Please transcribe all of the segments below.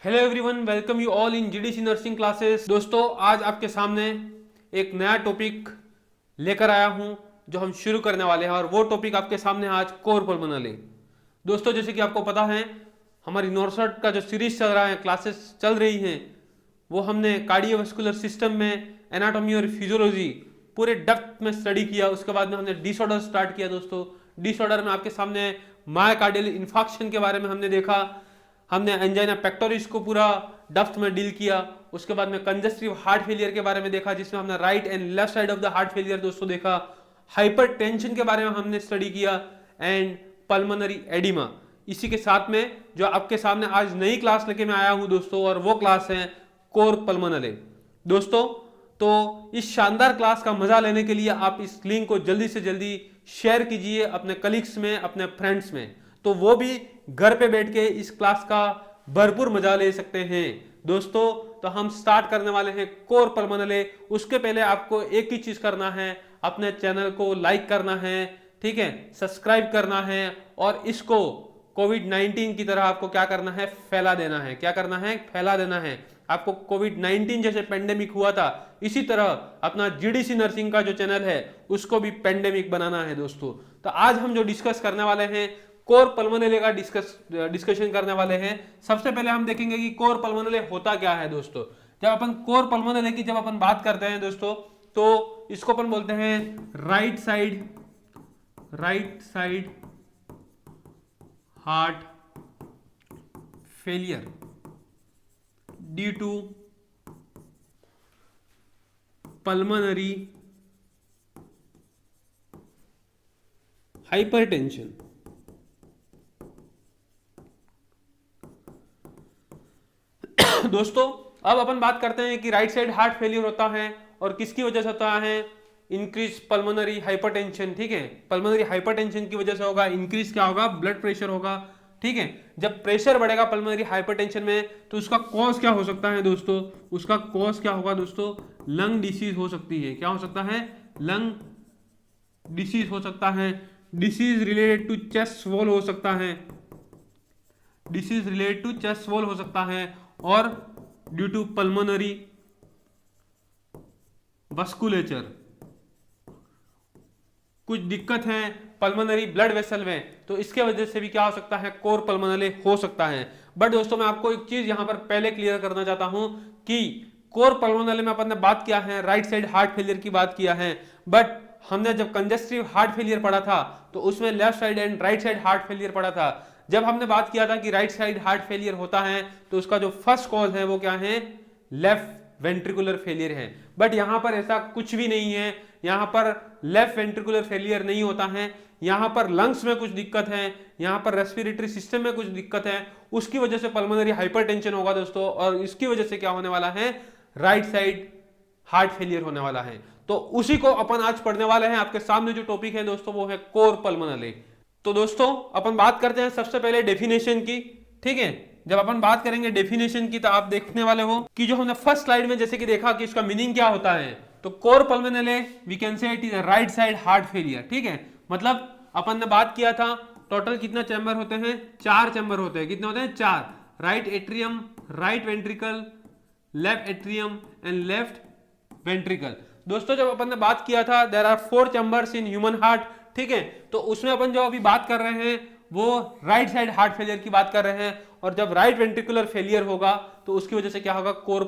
Hello everyone, welcome you all in GDC nursing classes. दोस्तों, आज आपके सामने एक नया टॉपिक लेकर आया हूं जो हम शुरू करने वाले हैं, और वो टॉपिक आपके सामने आज कोर पल्मोनल है। दोस्तों, जैसे कि आपको पता है, हमारी नॉर्सर्ट का जो सीरीज चल रहा है, क्लासेस चल रही हैं, वो हमने कार्डियोवास्कुलर सिस्टम में एनाटॉमी और फिजियोलॉजी पूरे डेप्थ में स्टडी किया। उसके बाद में हमने डिसऑर्डर स्टार्ट किया। दोस्तों, डिसऑर्डर में आपके सामने मायोकार्डियल इन्फार्क्शन के बारे में हमने देखा, हमने एंजाइना पेक्टोरिस को पूरा डेप्थ में डील किया। उसके बाद में कंजस्टिव हार्ट फेलियर के बारे में देखा, जिसमें हमने right and left side of the heart failure दोस्तों देखा। हाइपर टेंशन के बारे में हमने स्टडी किया एंड पल्मोनरी एडिमा। इसी के साथ में जो आपके सामने आज नई क्लास लेके मैं आया हूं दोस्तों, और वो क्लास है कोर पल्मोनल। दोस्तों, तो इस शानदार क्लास का मजा लेने के लिए आप इस लिंक को जल्दी से जल्दी शेयर कीजिए अपने कलीग्स में, अपने फ्रेंड्स में, तो वो भी घर पे बैठ के इस क्लास का भरपूर मजा ले सकते हैं। दोस्तों, तो हम स्टार्ट करने वाले हैं कोर पल्मोनल। उसके पहले आपको एक ही चीज करना है, अपने चैनल को लाइक करना है, ठीक है, सब्सक्राइब करना है, और इसको कोविड-19 की तरह आपको क्या करना है, फैला देना है। क्या करना है? फैला देना है। आपको कोविड-19 जैसे पेंडेमिक हुआ था, इसी तरह अपना जीडीसी नर्सिंग का जो चैनल है उसको भी पेंडेमिक बनाना है। दोस्तों, तो आज हम जो डिस्कस करने वाले हैं, कोर पल्मोनल का डिस्कशन करने वाले हैं। सबसे पहले हम देखेंगे कि कोर पल्मोनल होता क्या है। दोस्तों, जब अपन कोर पल्मोनल की जब अपन बात करते हैं दोस्तों, तो इसको अपन बोलते हैं right side heart failure due to pulmonary hypertension. दोस्तों, अब अपन बात करते हैं कि राइट साइड हार्ट फेलियर होता है और किसकी वजह से होता है? Increase pulmonary hypertension. ठीक है, पल्मोनरी हाइपरटेंशन की वजह से होगा। इंक्रीज क्या होगा? ब्लड प्रेशर होगा। ठीक है, जब प्रेशर बढ़ेगा पल्मोनरी हाइपरटेंशन में, तो उसका कॉज क्या हो सकता है दोस्तों? उसका कॉज क्या होगा दोस्तों? लंग डिसीज हो सकती है। क्या हो सकता है? लंग डिसीज हो सकता है। Disease related to chest wall हो सकता है। Disease related to chest wall हो सकता है, और ड्यू टू पल्मोनरी वस्कुलेचर कुछ दिक्कत है पल्मोनरी ब्लड वेसल में, तो इसके वजह से भी क्या हो सकता है? कोर पल्मोनल हो सकता है। बट दोस्तों, मैं आपको एक चीज यहां पर पहले क्लियर करना चाहता हूं कि कोर पल्मोनल में अपन ने बात किया है, राइट साइड हार्ट फेलियर की बात किया है, बट हमने जब कंजेस्टिव हार्ट फेलियर पढ़ा था तो उसमें left side and right side heart failure पढ़ा था। जब हमने बात किया था कि राइट साइड हार्ट फेलियर होता है, तो उसका जो फर्स्ट कॉज है वो क्या है? लेफ्ट वेंट्रिकुलर फेलियर है। बट यहां पर ऐसा कुछ भी नहीं है। यहां पर लेफ्ट वेंट्रिकुलर फेलियर नहीं होता है। यहां पर लंग्स में कुछ दिक्कत है, यहां पर रेस्पिरेटरी सिस्टम में कुछ दिक्कत है, उसकी वजह से पल्मोनरी हाइपरटेंशन होगा दोस्तों, और इसकी वजह से क्या होने वाला है? राइट साइड हार्ट फेलियर होने वाला है। तो उसी को अपन आज पढ़ने वाले हैं। आपके सामने जो टॉपिक है दोस्तों, वो है कोर पल्मोनल। तो दोस्तों, अपन बात करते हैं सबसे पहले डेफिनेशन की। ठीक है, जब अपन बात करेंगे डेफिनेशन की, तो आप देखने वाले हो कि जो हमने फर्स्ट स्लाइड में जैसे कि देखा कि इसका मीनिंग क्या होता है, तो cor pulmonale we can say it is right side heart failure. ठीक है, मतलब अपन ने बात किया था टोटल कितना चैम्बर होते हैं? 4 चैम्बर होते हैं। कितने होते हैं? 4। Right atrium, right ventricle, left atrium and left ventricle. दोस्तों, जब अपन ने बात किया था there are 4 chambers in human heart. ठीक है, तो उसमें अपन जो अभी बात कर रहे हैं वो राइट साइड हार्ट फेलियर की बात कर रहे हैं, और जब राइट वेंट्रिकुलर फेलियर होगा तो उसकी वजह से क्या होगा? कोर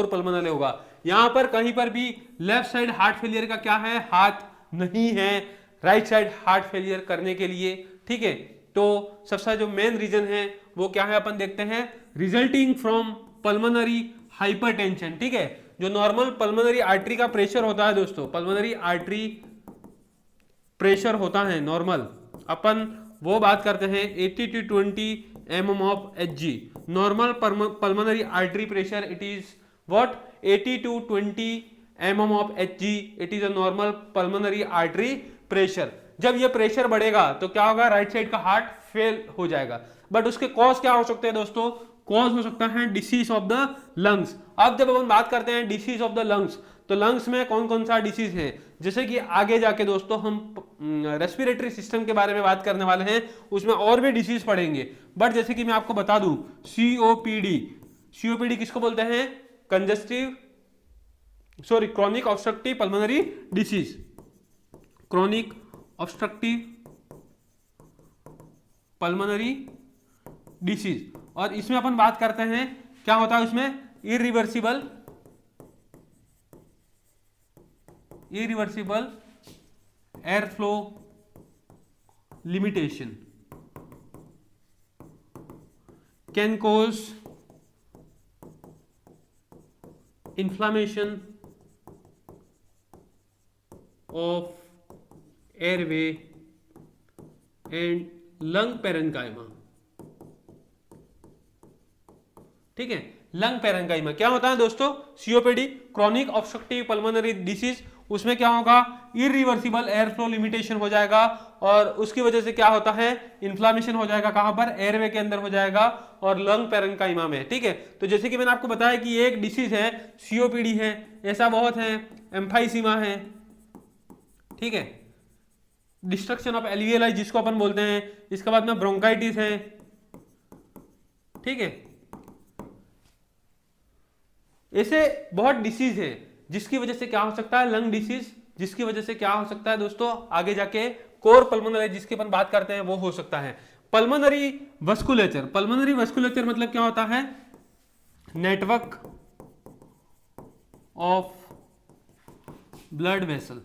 पल्मोनल होगा। यहां पर कहीं पर भी लेफ्ट साइड हार्ट फेलियर का क्या है? हाथ नहीं है राइट साइड हार्ट फेलियर करने के लिए। ठीक है, तो सबसे जो मेन रीजन है वो क्या है? अपन देखते हैं, रिजल्टिंग फ्रॉम पल्मोनरी हाइपरटेंशन। ठीक है, जो नॉर्मल पल्मोनरी आर्टरी का प्रेशर होता है दोस्तों, पल्मोनरी आर्टरी प्रेशर होता है नॉर्मल, अपन वो बात करते हैं 80 to 20 mm of Hg। Normal pulmonary artery pressure it is what? 80 to 20 mm of Hg। It is a normal pulmonary artery pressure. जब ये प्रेशर बढ़ेगा तो क्या होगा? राइट साइड का हार्ट फेल हो जाएगा। बट उसके कॉज क्या हो सकते हैं दोस्तों? कॉज हो सकता है डिसीज ऑफ द लंग्स। अब जब अपन बात करते हैं डिसीज ऑफ द लंग्स, तो लंग्स में कौन कौन सा डिसीज है, जैसे कि आगे जाके दोस्तों हम रेस्पिरेटरी सिस्टम के बारे में बात करने वाले हैं, उसमें और भी डिसीज पढ़ेंगे। बट जैसे कि मैं आपको बता दूं, सीओपीडी, सीओपीडी किसको बोलते हैं, chronic obstructive pulmonary disease, chronic obstructive pulmonary disease. और इसमें अपन बात करते हैं क्या होता है उसमें, irreversible air flow limitation can cause inflammation of airway and lung parenchyma। ठीक है, लंग पैरेंकाइमा क्या होता है दोस्तों, COPD chronic obstructive pulmonary disease, उसमें क्या होगा, इरिवर्सिबल एयर फ्लो लिमिटेशन हो जाएगा, और उसकी वजह से क्या होता है, इन्फ्लामेशन हो जाएगा, कहां पर, एयरवे के अंदर हो जाएगा और लंग पैरेंकाइमा में। ठीक है, तो जैसे कि मैंने आपको बताया कि एक डिसीज है सीओपीडी है, ऐसा बहुत है, एम्फाइसीमा है, ठीक है, डिस्ट्रक्शन ऑफ एल्वियोलाई जिसको अपन बोलते हैं, इसके बाद में ब्रोंकाइटिस है, ठीक है, ऐसे बहुत डिसीज है जिसकी वजह से क्या हो सकता है, लंग डिसीज, जिसकी वजह से क्या हो सकता है दोस्तों, आगे जाके कोर पल्मोनरी जिसकी अपन बात करते हैं वो हो सकता है। पल्मोनरी वस्कुलेचर, पल्मोनरी वस्कुलेचर मतलब क्या होता है, नेटवर्क ऑफ ब्लड वेसल।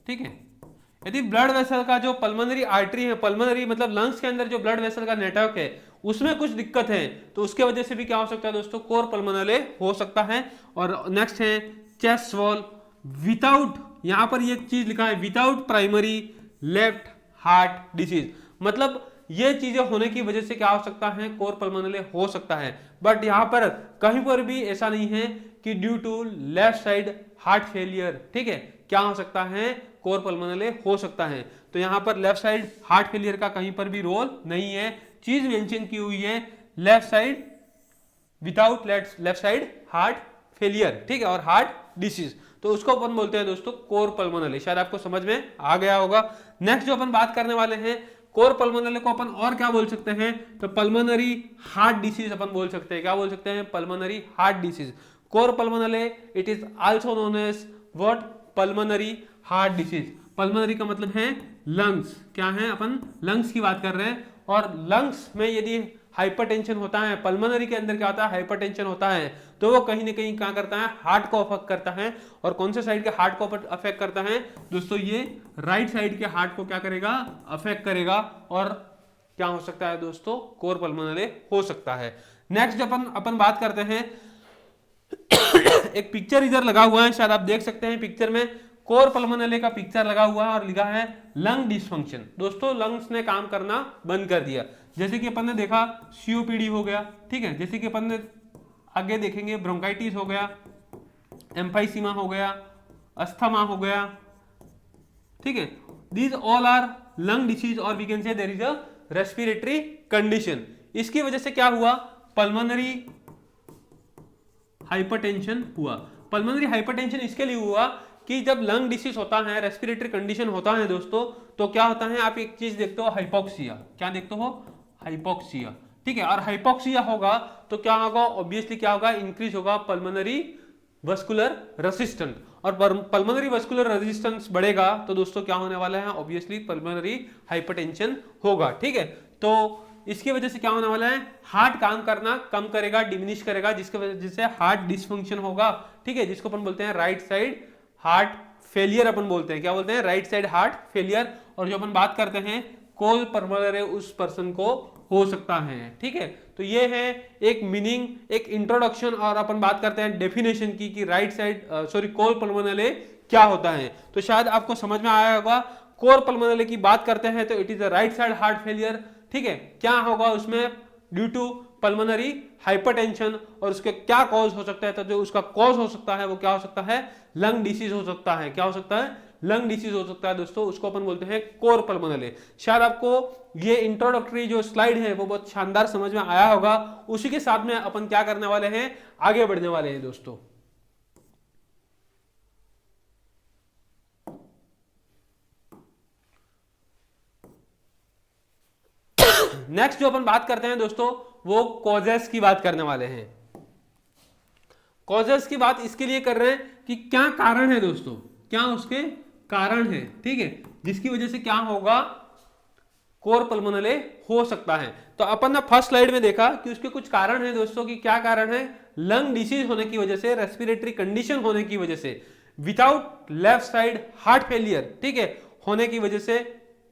ठीक है, यदि ब्लड वेसल का जो पल्मोनरी आर्टरी है, पल्मोनरी मतलब लंग्स के अंदर जो ब्लड वेसल का नेटवर्क है उसमें कुछ दिक्कत है, तो उसके वजह से भी क्या हो सकता है दोस्तों, कोर पल्मोनले हो सकता है। और नेक्स्ट है चेस्ट वॉल विदाउट, यहां पर ये चीज लिखा है without primary left heart disease, मतलब ये चीजें होने की वजह से क्या हो सकता है, कोर पल्मोनले हो सकता है। बट यहां पर कहीं पर भी ऐसा नहीं है कि due to left side heart failure, ठीक है, क्या हो सकता है, कोर पल्मोनले हो सकता है। तो यहां पर लेफ्ट साइड हार्ट फेलियर का कहीं पर भी रोल नहीं है, चीज मेंशन की हुई है left side without left side heart failure, ठीक है, और हार्ट डिसीज, तो उसको अपन बोलते हैं दोस्तों कोर पल्मोनले। शायद आपको समझ में आ गया होगा। नेक्स्ट जो अपन बात करने वाले हैं, कोर पल्मोनले को अपन और क्या बोल सकते हैं, तो पल्मोनरी हार्ट डिसीज अपन बोल सकते हैं, क्या बोल सकते हैं, pulmonary heart disease. Cor pulmonale it is also known as what, pulmonary heart disease. Pulmonary का मतलब है लंग्स, क्या है, अपन लंग्स की बात कर रहे हैं, और लंग्स में यदि हाइपरटेंशन होता है, पल्मोनरी के अंदर क्या होता है, हाइपरटेंशन होता है, तो वो कहीं ना कहीं क्या करता है, हार्ट को अफेक्ट करता है। और कौन से साइड के हार्ट को अफेक्ट करता है दोस्तों, ये राइट साइड के हार्ट को क्या करेगा, अफेक्ट करेगा, और क्या हो सकता है दोस्तों, कोर पल्मोनले हो सकता है। नेक्स्ट अपन बात करते हैं, एक पिक्चर इधर लगा हुआ है, शायद आप देख सकते हैं पिक्चर में कोर पल्मोनले का पिक्चर लगा हुआ है और लिखा है लंग डिसफंक्शन। दोस्तों लंग्स ने काम करना बंद कर दिया, जैसे कि अपन ने देखा सीओपीडी हो गया, ठीक है, जैसे कि अपन ने आगे देखेंगे ब्रोंकाइटिस हो गया, एम्फाइसीमा हो गया, अस्थमा हो गया, ठीक है, these all are lung disease और we can say there is a respiratory condition. इसकी वजह से क्या हुआ, पल्मोनरी हाइपरटेंशन हुआ। पल्मोनरी हाइपरटेंशन इसके लिए हुआ कि जब लंग डिसीज होता है, रेस्पिरेटरी कंडीशन होता है दोस्तों, तो क्या होता है, आप एक चीज देखते हो हाइपोक्सिया, क्या देखते हो, हाइपोक्सिया, ठीक है, और हाइपोक्सिया होगा तो क्या होगा, ऑब्वियसली क्या होगा, इंक्रीज होगा पल्मोनरी वस्कुलर रेजिस्टेंस, और पल्मोनरी वस्कुलर रेजिस्टेंस बढ़ेगा तो दोस्तों क्या होने वाला है, ऑब्वियसली पल्मोनरी हाइपरटेंशन होगा, ठीक है। तो इसकी वजह से क्या होने वाला है, हार्ट काम करना कम करेगा, डिमिनिश करेगा, जिसकी वजह से हार्ट डिसफंक्शन होगा, ठीक है, जिसको अपन बोलते हैं राइट साइड हार्ट फेलियर, अपन बोलते हैं, क्या बोलते हैं, राइट साइड हार्ट फेलियर। और जो अपन बात करते हैं कोर पल्मोनले उस पर्सन को हो सकता है, ठीक है। तो ये है एक मीनिंग, एक इंट्रोडक्शन, और अपन बात करते हैं डेफिनेशन की कि राइट साइड कोर पल्मोनले क्या होता है। तो शायद आपको समझ में आया होगा, कोर पल्मोनले की बात करते हैं तो it is a right side heart failure, ठीक है, क्या होगा उसमें, ड्यू टू पल्मोनरी हाइपरटेंशन, और उसके क्या कॉज हो सकता है, तो जो उसका कॉज हो सकता है वो क्या हो सकता है, लंग डिसीज हो सकता है, क्या हो सकता है, लंग डिसीज हो सकता है दोस्तों, उसको अपन बोलते हैं कोर पल्मोनले। शायद आपको ये इंट्रोडक्टरी जो स्लाइड है वो बहुत शानदार समझ में आया होगा। उसी के साथ में अपन क्या करने वाले हैं, आगे बढ़ने वाले हैं दोस्तों। नेक्स्ट जो अपन बात करते हैं दोस्तों, वो कॉजेस की बात करने वाले हैं। कॉजेस की बात इसके लिए कर रहे हैं कि क्या कारण है दोस्तों, क्या उसके कारण है, ठीक है, जिसकी वजह से क्या होगा, कोर पल्मोनले हो सकता है। तो अपन ने फर्स्ट स्लाइड में देखा कि उसके कुछ कारण है दोस्तों, कि क्या कारण है, लंग डिसीज होने की वजह से, रेस्पिरेटरी कंडीशन होने की वजह से, without left side heart failure, ठीक है, होने की वजह से,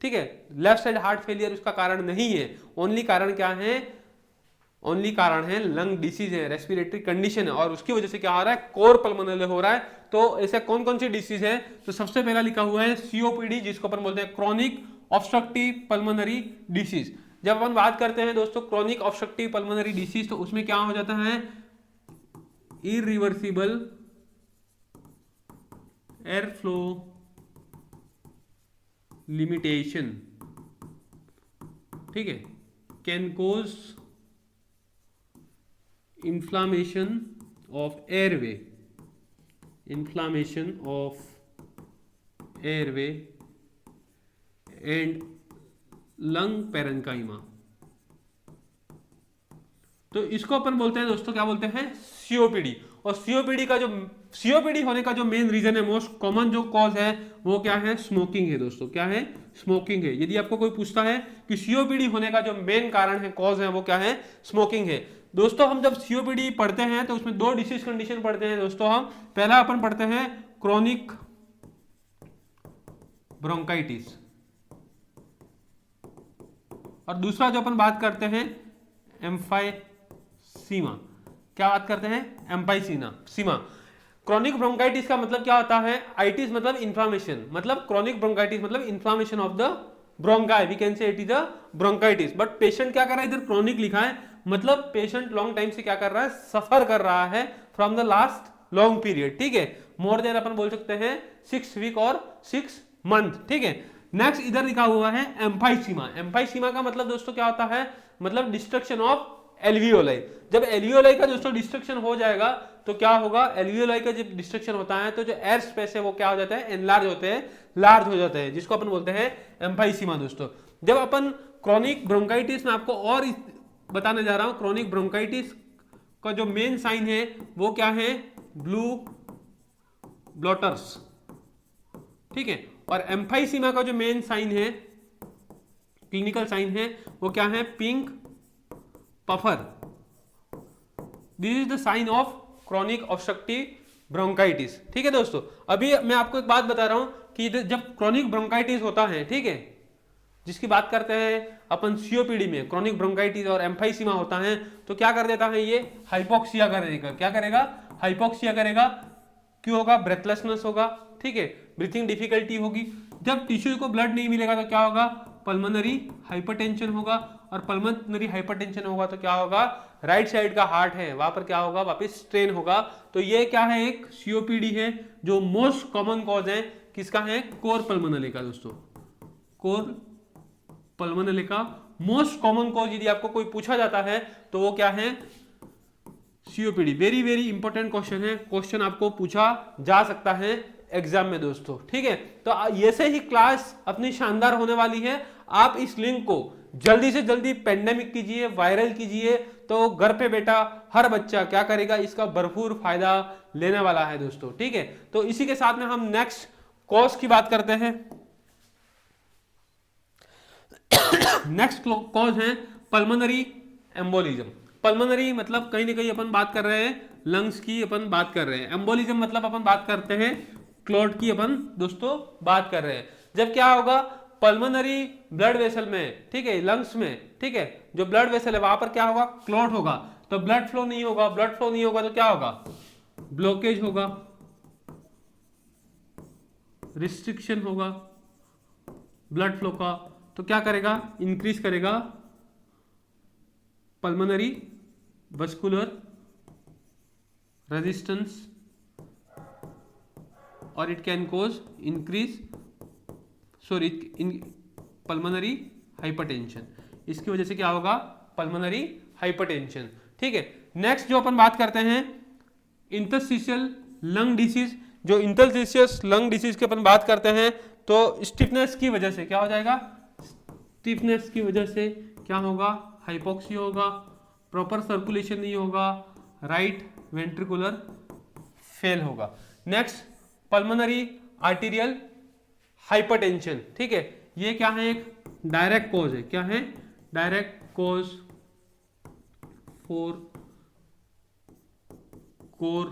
ठीक है, लेफ्ट साइड हार्ट फेलियर उसका कारण नहीं है। ओनली कारण क्या है, ओनली कारण है लंग डिसीज है, रेस्पिरेटरी कंडीशन है, और उसकी वजह से क्या हो रहा है, कोर पल्मोनले हो रहा है। तो ऐसे कौन कौन सी डिसीज है, तो सबसे पहला लिखा हुआ है सीओपीडी, जिसको अपन बोलते हैं क्रॉनिक ऑब्स्ट्रक्टिव पल्मोनरी डिसीज। जब अपन बात करते हैं दोस्तों क्रॉनिक ऑब्स्ट्रक्टिव पल्मोनरी डिसीज, तो उसमें क्या हो जाता है, इरिवर्सिबल एयर फ्लो लिमिटेशन, ठीक है, can cause inflammation of airway, inflammation of airway and lung parenchyma। तो इसको अपन बोलते हैं दोस्तों, क्या बोलते हैं, सीओपीडी। और सीओपीडी होने का जो मेन रीजन है, मोस्ट कॉमन जो कॉज है वो क्या है, स्मोकिंग है दोस्तों। क्या है, स्मोकिंग है। यदि आपको कोई पूछता है कि सीओपीडी होने का जो मेन कारण है, कॉज है, वो क्या है, स्मोकिंग है। दोस्तों हम जब सीओपीडी पढ़ते हैं तो उसमें दो डिसीज कंडीशन पढ़ते हैं दोस्तों। हम पहला अपन पढ़ते हैं क्रोनिक ब्रोंकाइटिस, और दूसरा जो अपन बात करते हैं एम्फाइसीमा। क्या बात करते हैं, एम्फाइसीमा। क्रॉनिक ब्रोंकाइटिस का मतलब क्या होता है, आइटिस मतलब इन्फ्लामेशन, मतलब क्रॉनिक ब्रोंकाइटिस मतलब inflammation of the bronchi, we can say it is a bronchitis. But patient क्या कर रहा है, इधर क्रॉनिक लिखा है, मतलब पेशेंट लॉन्ग टाइम से क्या कर रहा है, सफर कर रहा है from the last long period, ठीक है, मोर देन अपन बोल सकते हैं 6 वीक और 6 मंथ, ठीक है। नेक्स्ट इधर लिखा हुआ है एम्फाइसीमा। एम्फाइसीमा का मतलब दोस्तों क्या होता है, मतलब डिस्ट्रक्शन ऑफ एल्वियोलाई। जब एल्वियोलाई का दोस्तों डिस्ट्रक्शन हो जाएगा तो क्या होगा, एल्वियोलाई का जब डिस्ट्रक्शन होता है तो जो एयर स्पेस है वो क्या हो जाता है, एनलार्ज होते हैं, लार्ज हो जाते हैं, जिसको अपन बोलते हैं एम्फाइसीमा दोस्तों। जब अपन क्रॉनिक ब्रोंकाइटिस में आपको और बताने जा रहा हूं, क्रॉनिक ब्रोंकाइटिस का जो मेन साइन है वो क्या है, ब्लू ब्लॉटर्स, ठीक है। और एम्फाइसीमा का जो मेन साइन है, क्लिनिकल साइन है, वो क्या है, pink puffer. This is the sign of chronic obstructive bronchitis, ठीक है दोस्तों। अभी मैं आपको एक बात बता रहा हूं कि जब क्रॉनिक ब्रोंकाइटिस होता है, ठीक है, जिसकी बात करते हैं अपन सीओपीडी में, क्रॉनिक ब्रोंकाइटिस और एम्फाइसीमा होता है, तो क्या कर देता है, ये हाइपोक्सिया करेगा। क्या करेगा, हाइपोक्सिया करेगा। क्यों होगा, ब्रेथलेसनेस होगा, ठीक है, ब्रीथिंग डिफिकल्टी होगी। जब टिश्यू को ब्लड नहीं मिलेगा तो क्या होगा, पल्मोनरी हाइपरटेंशन होगा, और पल्मोनरी हाइपरटेंशन होगा तो क्या होगा, राइट साइड का हार्ट है वहां पर क्या होगा, वापस स्ट्रेन होगा। तो ये क्या है, एक सीओपीडी है, जो मोस्ट कॉमन कॉज है किसका है, कोर पल्मोनले का दोस्तों। कोर पल्मोनले का मोस्ट कॉमन कॉज यदि आपको कोई पूछा जाता है तो वो क्या है, COPD. Very very important question है, क्वेश्चन आपको पूछा जा सकता है एग्जाम में दोस्तों, ठीक है। तो ऐसे ही क्लास अपनी शानदार होने वाली है। आप इस लिंक को जल्दी से जल्दी पेंडेमिक कीजिए, वायरल कीजिए, तो घर पे बेटा हर बच्चा क्या करेगा, इसका भरपूर फायदा लेने वाला है दोस्तों, ठीक है। तो इसी के साथ में हम नेक्स्ट कॉज की बात करते हैं। नेक्स्ट कॉज है पल्मोनरी एम्बोलिज्म। पल्मोनरी मतलब कहीं ना कहीं अपन बात कर रहे हैं लंग्स की, अपन बात कर रहे हैं। एम्बोलिज्म मतलब अपन बात करते हैं क्लॉट की, अपन दोस्तों बात कर रहे हैं। जब क्या होगा, पल्मोनरी ब्लड वेसल में, ठीक है, लंग्स में, ठीक है, जो ब्लड वेसल है वहां पर क्या होगा, क्लॉट होगा, तो ब्लड फ्लो नहीं होगा। ब्लड फ्लो नहीं होगा तो क्या होगा, ब्लॉकेज होगा, रिस्ट्रिक्शन होगा ब्लड फ्लो का। तो क्या करेगा, इंक्रीज करेगा पल्मोनरी वस्कुलर रेजिस्टेंस, और it can cause increase in pulmonary hypertension. इसकी वजह से क्या होगा, पल्मोनरी हाइपरटेंशन। ठीक है, नेक्स्ट जो अपन बात करते हैं इंटरस्टिशियल लंग डिसीज। जो इंटरस्टिशियल लंग डिसीज की अपन बात करते हैं तो स्टिफनेस की वजह से क्या हो जाएगा, स्टिफनेस की वजह से क्या होगा, हाइपोक्सिया होगा, प्रॉपर सर्कुलेशन नहीं होगा, राइट वेंट्रिकुलर फेल होगा। Next pulmonary arterial hypertension. ठीक है, ये क्या है, एक डायरेक्ट कॉज है। क्या है, direct cause for core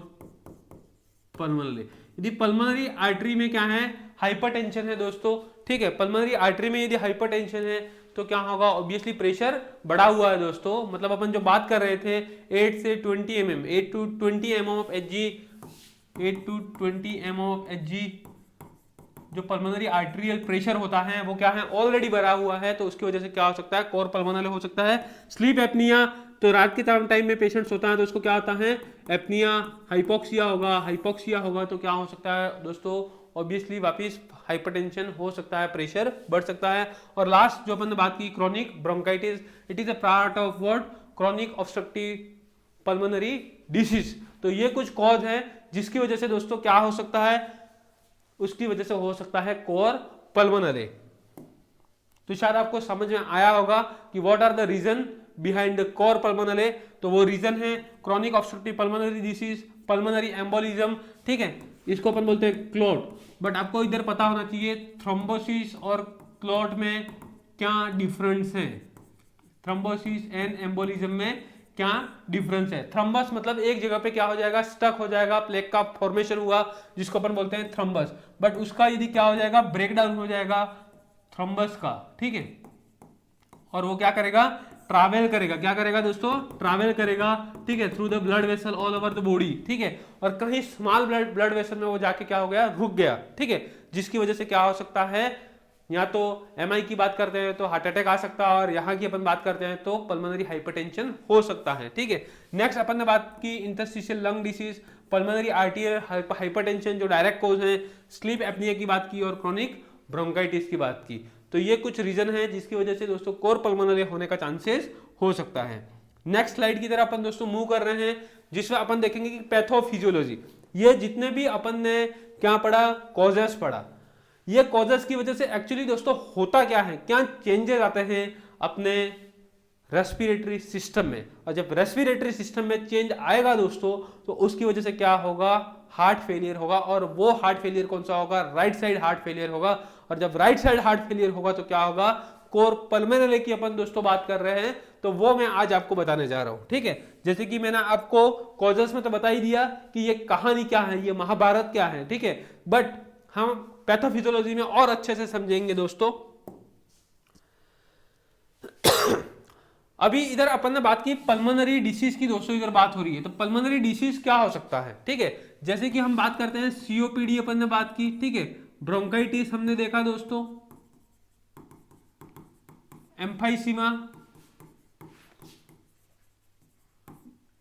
pulmonary. यदि पल्मोनरी आर्टरी में क्या है, हाइपरटेंशन है दोस्तों। ठीक है, पल्मोनरी आर्टरी में यदि हाइपरटेंशन है तो क्या होगा, ऑब्वियसली प्रेशर बढ़ा हुआ है दोस्तों। मतलब अपन जो बात कर रहे थे 8 से 20 mm, 8 to 20 mm of Hg, 8 to 20 mm of Hg जो पल्मोनरी आर्टेरियल प्रेशर होता है वो क्या है, ऑलरेडी बढ़ा हुआ है। तो उसकी वजह से क्या हो सकता है, कोर पल्मोनले हो सकता है। स्लीप एपनिया, तो रात के टाइम में पेशेंट्स होता है तो उसको क्या होता है, एपनिया, हाइपोक्सिया होगा। हाइपोक्सिया होगा तो क्या हो सकता है दोस्तों, ऑब्वियसली वापिस हाइपरटेंशन हो सकता है, प्रेशर बढ़ सकता है। और लास्ट जो अपन ने बात की, chronic bronchitis, it is a part of what, chronic obstructive pulmonary disease. तो ये कुछ कॉज है जिसकी वजह से दोस्तों क्या हो सकता है, उसकी वजह से हो सकता है कोर पल्मोनले। तो शायद आपको समझ में आया होगा कि what are the reason behind the cor pulmonale. तो वो रीजन है chronic obstructive pulmonary disease, pulmonary embolism. ठीक है, इसको अपन बोलते हैं क्लॉट। बट आपको इधर पता होना चाहिए थ्रोम्बोसिस और क्लॉट में क्या डिफरेंस है, थ्रोम्बोसिस एंड एम्बोलिज्म में क्या डिफरेंस है। थ्रम्बस मतलब एक जगह पे क्या हो जाएगा, स्टक हो जाएगा, प्लेक का फॉर्मेशन हुआ जिसको अपन बोलते हैं थ्रम्बस। बट उसका यदि क्या हो जाएगा, ब्रेकडाउन हो जाएगा थ्रम्बस का। ठीक है, और वो क्या करेगा, ट्रैवल करेगा। क्या करेगा दोस्तों, ट्रैवल करेगा। ठीक है, through the blood vessel all over the body. ठीक है, और कहीं स्मॉल ब्लड वेसल में वो जाके क्या हो गया, रुक गया। ठीक है, जिसकी वजह से क्या हो सकता है, या तो एमआई की बात करते हैं तो हार्ट अटैक आ सकता है, और यहाँ की अपन बात करते हैं तो पल्मोनरी हाइपरटेंशन हो सकता है। ठीक है, नेक्स्ट अपन ने बात की interstitial lung disease, pulmonary arterial hypertension जो डायरेक्ट कोज है, स्लीप एपनिया की बात की, और क्रॉनिक ब्रोंकाइटिस की बात की। तो ये कुछ रीजन है जिसकी वजह से दोस्तों कोर पल्मोनले होने का चांसेस हो सकता है। नेक्स्ट स्लाइड की तरफ अपन दोस्तों मूव कर रहे हैं, जिसमें अपन देखेंगे कि पैथोफिजियोलॉजी। ये जितने भी अपन ने क्या पढ़ा, कॉजेस पढ़ा, ये कॉजेस की वजह से एक्चुअली दोस्तों होता क्या है, क्या चेंजेस आते हैं अपने रेस्पिरेटरी सिस्टम में। और जब रेस्पिरेटरी सिस्टम में चेंज आएगा दोस्तों तो उसकी वजह से क्या होगा, हार्ट फेलियर होगा। और वो हार्ट फेलियर कौन सा होगा, राइट साइड हार्ट फेलियर होगा। और जब राइट साइड हार्ट फेलियर होगा तो क्या होगा, कोर पल्मोनले की अपन दोस्तों बात कर रहे हैं, तो वो मैं आज आपको बताने जा रहा हूं। ठीक है, जैसे कि मैंने आपको कॉजेस में तो बता ही दिया कि ये कहानी क्या है, ये महाभारत क्या है। ठीक है, बट हम पैथोफिजियोलॉजी में और अच्छे से समझेंगे दोस्तों। अभी इधर अपन ने बात की पल्मोनरी डिसीज की दोस्तों, इधर बात हो रही है तो पल्मोनरी डिसीज क्या हो सकता है। ठीक है, जैसे कि हम बात करते हैं सीओपीडी अपन ने बात की। ठीक है, ब्रोंकाइटिस हमने देखा दोस्तों, emphysema,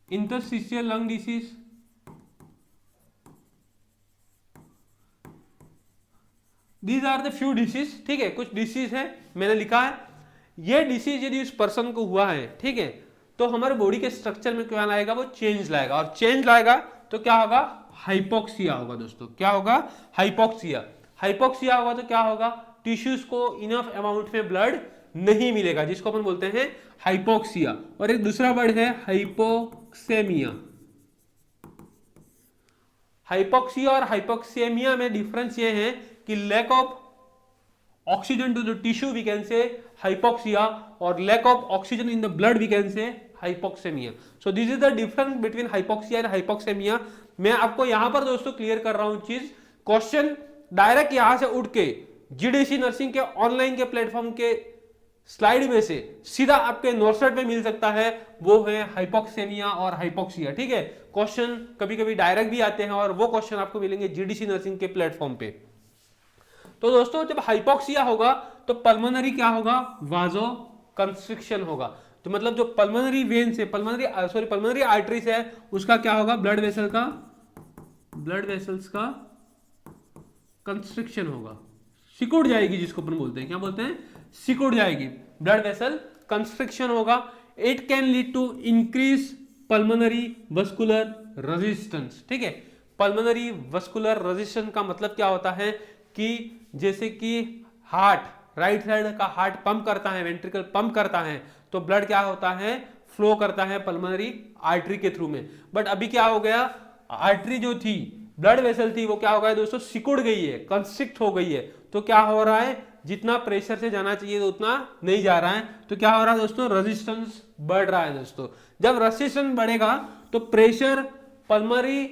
interstitial lung disease, these are the few disease. ठीक है, कुछ डिसीज है मैंने लिखा है। ये डिसीज यदि उस पर्सन को हुआ है, ठीक है, तो हमारे बॉडी के स्ट्रक्चर में क्या लाएगा, वो चेंज लाएगा। और चेंज लाएगा तो क्या होगा, हाइपोक्सिया होगा दोस्तों। क्या होगा, हाइपोक्सिया। हाइपोक्सिया होगा तो क्या होगा, टिश्यूज को इनफ अमाउंट में ब्लड नहीं मिलेगा, जिसको अपन बोलते हैं हाइपोक्सिया। और एक दूसरा वर्ड है हाइपोक्सेमिया। हाइपोक्सिया और हाइपोक्सेमिया में डिफरेंस ये है कि lack of oxygen to the tissue we can say hypoxia, और lack of oxygen in the blood we can say hypoxaemia. So this is the difference between hypoxia and hypoxaemia. मैं आपको यहां पर दोस्तों क्लियर कर रहा हूं चीज। क्वेश्चन डायरेक्ट यहां से उठ के जीडीसी नर्सिंग के ऑनलाइन के प्लेटफॉर्म के स्लाइड में से सीधा आपके नोटसेट में मिल सकता है, वो है हाइपोक्सेमिया और हाइपोक्सिया। ठीक है, क्वेश्चन कभी कभी डायरेक्ट भी आते हैं और वो क्वेश्चन आपको मिलेंगे जीडीसी नर्सिंग के प्लेटफॉर्म पे। तो दोस्तों जब हाइपोक्सिया होगा तो पल्मोनरी क्या होगा, वाजो कंस्ट्रिक्शन होगा। तो मतलब जो पल्मोनरी वेन से पल्मोनरी आर्टरीज है उसका क्या होगा, ब्लड वेसल्स का कंस्ट्रिक्शन होगा, सिकुड़ जाएगी, जिसको अपन बोलते हैं, क्या बोलते हैं, सिकुड़ जाएगी, ब्लड वेसल कंस्ट्रिक्शन होगा। It can lead to increase pulmonary vascular resistance. ठीक है, पल्मोनरी वस्कुलर रेजिस्टेंस का मतलब क्या होता है कि जैसे कि हार्ट, राइट साइड का हार्ट पंप करता है, वेंट्रिकल पंप करता है, तो ब्लड क्या होता है, फ्लो करता है पल्मोनरी आर्टरी के थ्रू में। बट अभी क्या हो गया, आर्टरी जो थी, ब्लड वेसल थी, वो क्या हो गया दोस्तों, सिकुड़ गई है, कंस्ट्रिक्ट हो गई है। तो क्या हो रहा है, जितना प्रेशर से जाना चाहिए तो उतना नहीं जा रहा है। तो क्या हो रहा है दोस्तों, रेजिस्टेंस बढ़ रहा है दोस्तों। जब रेजिस्टेंस बढ़ेगा तो प्रेशर पल्मोनरी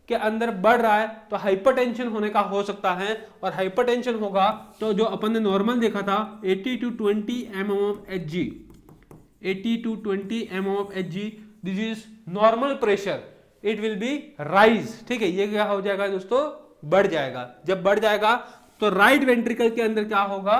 के अंदर बढ़ रहा है, तो हाइपरटेंशन होने का हो सकता है। और हाइपरटेंशन होगा तो जो अपन ने नॉर्मल देखा था 80 to 20 mm of Hg, 80 to 20 mm of Hg, this is normal pressure, it will be rise. ठीक है, ये क्या हो जाएगा दोस्तों, बढ़ जाएगा। जब बढ़ जाएगा तो राइट वेंट्रिकल के अंदर क्या होगा,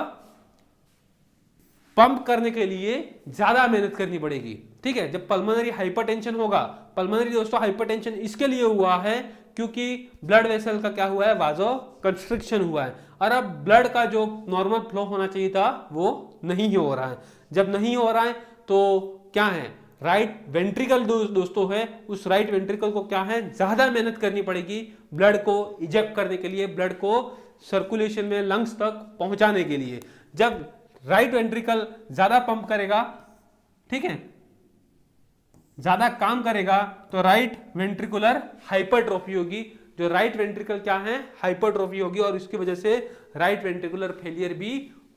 पंप करने के लिए ज्यादा मेहनत करनी पड़ेगी। ठीक है, जब पल्मोनरी हाइपरटेंशन होगा, पल्मोनरी दोस्तों हाइपरटेंशन इसके लिए हुआ है क्योंकि ब्लड वेसल का क्या हुआ है, वाजो कंस्ट्रिक्शन हुआ है। और अब ब्लड का जो नॉर्मल फ्लो होना चाहिए था वो नहीं हो रहा है। जब नहीं हो रहा है तो क्या है, राइट वेंट्रिकल दोस्तों है, उस राइट वेंट्रिकल को क्या है, ज्यादा मेहनत करनी पड़ेगी ब्लड को इजेक्ट करने के लिए, ब्लड को सर्कुलेशन में लंग्स तक पहुंचाने के लिए। जब राइट वेंट्रिकल ज्यादा पंप करेगा, ठीक है, ज्यादा काम करेगा, तो राइट वेंट्रिकुलर हाइपरट्रोफी होगी। जो राइट वेंट्रिकल क्या है, हाइपरट्रोफी होगी, और इसकी वजह से राइट वेंट्रिकुलर फेलियर भी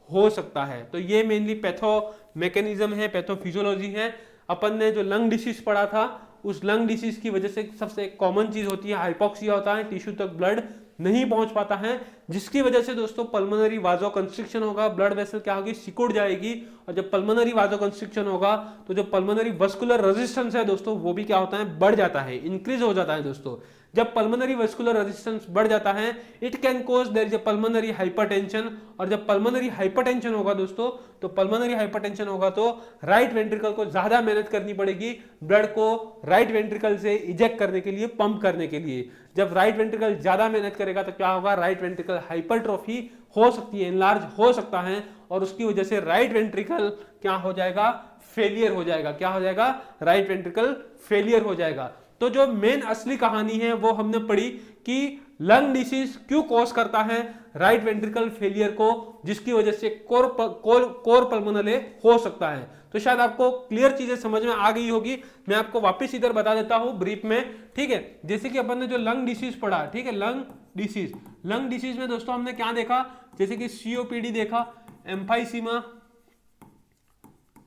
हो सकता है। तो ये मेनली पैथो मैकेनिज्म है, पैथोफिजियोलॉजी है। अपन ने जो लंग डिसीज पढ़ा था, उस लंग डिसीज की वजह से सबसे कॉमन चीज होती है हाइपोक्सिया होता है, टिश्यू तक ब्लड नहीं पहुंच पाता है, जिसकी वजह से दोस्तों पल्मोनरी वाजो कंस्ट्रिक्शन होगा, ब्लड वेसल क्या होगी, सिकुड़ जाएगी। और जब पल्मोनरी वाजो कंस्ट्रिक्शन होगा तो जो पल्मोनरी वस्कुलर रेजिस्टेंस है दोस्तों, वो भी क्या होता है, बढ़ जाता है, इंक्रीज हो जाता है दोस्तों। जब पल्मोनरी वस्कुलर रेजिस्टेंस बढ़ जाता है, it can cause there is a pulmonary hypertension. और जब पल्मोनरी हाइपरटेंशन होगा दोस्तों, तो पल्मोनरी हाइपरटेंशन होगा तो राइट वेंट्रिकल को ज्यादा मेहनत करनी पड़ेगी ब्लड को राइट वेंट्रिकल से इजेक्ट करने के लिए, पंप करने के लिए। जब राइट वेंट्रिकल ज्यादा मेहनत करेगा तो क्या होगा, राइट वेंट्रिकल हाइपरट्रोफी हो सकती है, एनलार्ज हो सकता है, और उसकी वजह से राइट वेंट्रिकल क्या हो जाएगा, फेलियर हो जाएगा। क्या हो जाएगा, राइट वेंट्रिकल फेलियर हो जाएगा। तो जो मेन असली कहानी है वो हमने पढ़ी कि लंग डिसीज क्यों कॉज करता है राइट वेंट्रिकल फेलियर को, जिसकी वजह से कोर पल्मोनले हो सकता है। तो शायद आपको क्लियर चीजें समझ में आ गई होगी। मैं आपको वापस इधर बता देता हूं ब्रीफ में। ठीक है, जैसे कि अपन ने जो लंग डिसीज पढ़ा, ठीक है, लंग डिसीज में दोस्तों हमने क्या देखा, जैसे कि सीओपीडी देखा, एम्फाइसीमा,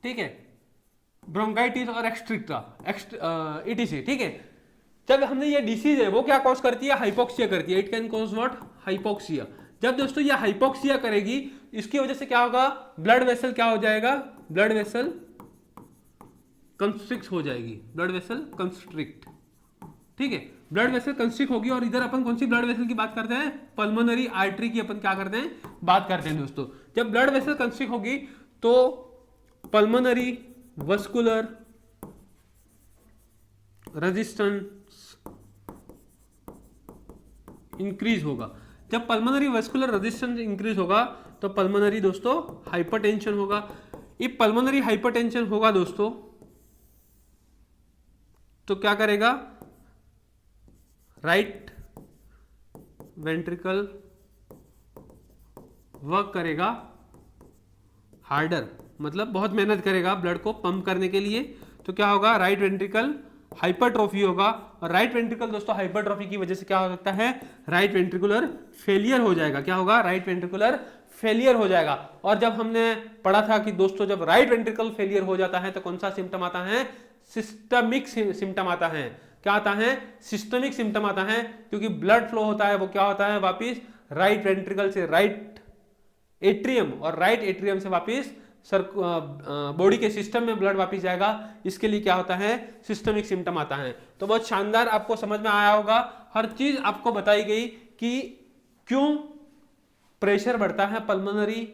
ठीक है, ब्रोंकाइटिस और एक्स्ट्रिक्टा, इटीसी। ठीक है, जब हमने ये डिसीज है वो क्या कॉज करती है, हाइपोक्सिया करती है। It can cause what, hypoxia. जब दोस्तों ये हाइपोक्सिया करेगी, इसकी वजह से क्या होगा, ब्लड वेसल क्या हो जाएगा, ब्लड वेसल कंस्ट्रिक्ट हो जाएगी, ब्लड वेसल कंस्ट्रिक्ट। ठीक है, ब्लड वेसल कंस्ट्रिक्ट होगी। और इधर अपन कौन सी ब्लड वेसल की बात करते हैं, पल्मोनरी आर्टरी की अपन क्या करते हैं, बात करते हैं दोस्तों। जब ब्लड वेसल कंस्ट्रिक्ट होगी तो पल्मोनरी वस्कुलर रेजिस्टेंस इंक्रीज होगा। जब पल्मोनरी वस्कुलर रेजिस्टेंस इंक्रीज होगा तो पल्मोनरी दोस्तों हाइपरटेंशन होगा। ये पल्मोनरी हाइपरटेंशन होगा दोस्तों तो क्या करेगा, राइट वेंट्रिकल वर्क करेगा हार्डर, मतलब बहुत मेहनत करेगा ब्लड को पंप करने के लिए। तो क्या होगा, राइट वेंट्रिकल हाइपरट्रोफी होगा। और राइट वेंट्रिकल दोस्तों हाइपरट्रोफी की वजह से क्या हो सकता है, राइट वेंट्रिकुलर फेलियर हो जाएगा। क्या होगा, राइट वेंट्रिकुलर फेलियर हो जाएगा। और जब हमने पढ़ा था कि दोस्तों जब राइट वेंट्रिकल फेलियर हो जाता है तो कौन सा सिम्टम आता है, सिस्टमिक सिम्टम आता है। क्या आता है, सिस्टमिक सिम्टम आता है, क्योंकि ब्लड फ्लो होता है वो क्या होता है, वापिस राइट वेंट्रिकल से राइट एट्रियम, और राइट एट्रियम से वापिस बॉडी के सिस्टम में ब्लड वापस जाएगा। इसके लिए क्या होता है, सिस्टमिक सिम्टम आता है। तो बहुत शानदार, आपको समझ में आया होगा, हर चीज आपको बताई गई कि क्यों प्रेशर बढ़ता है पल्मोनरी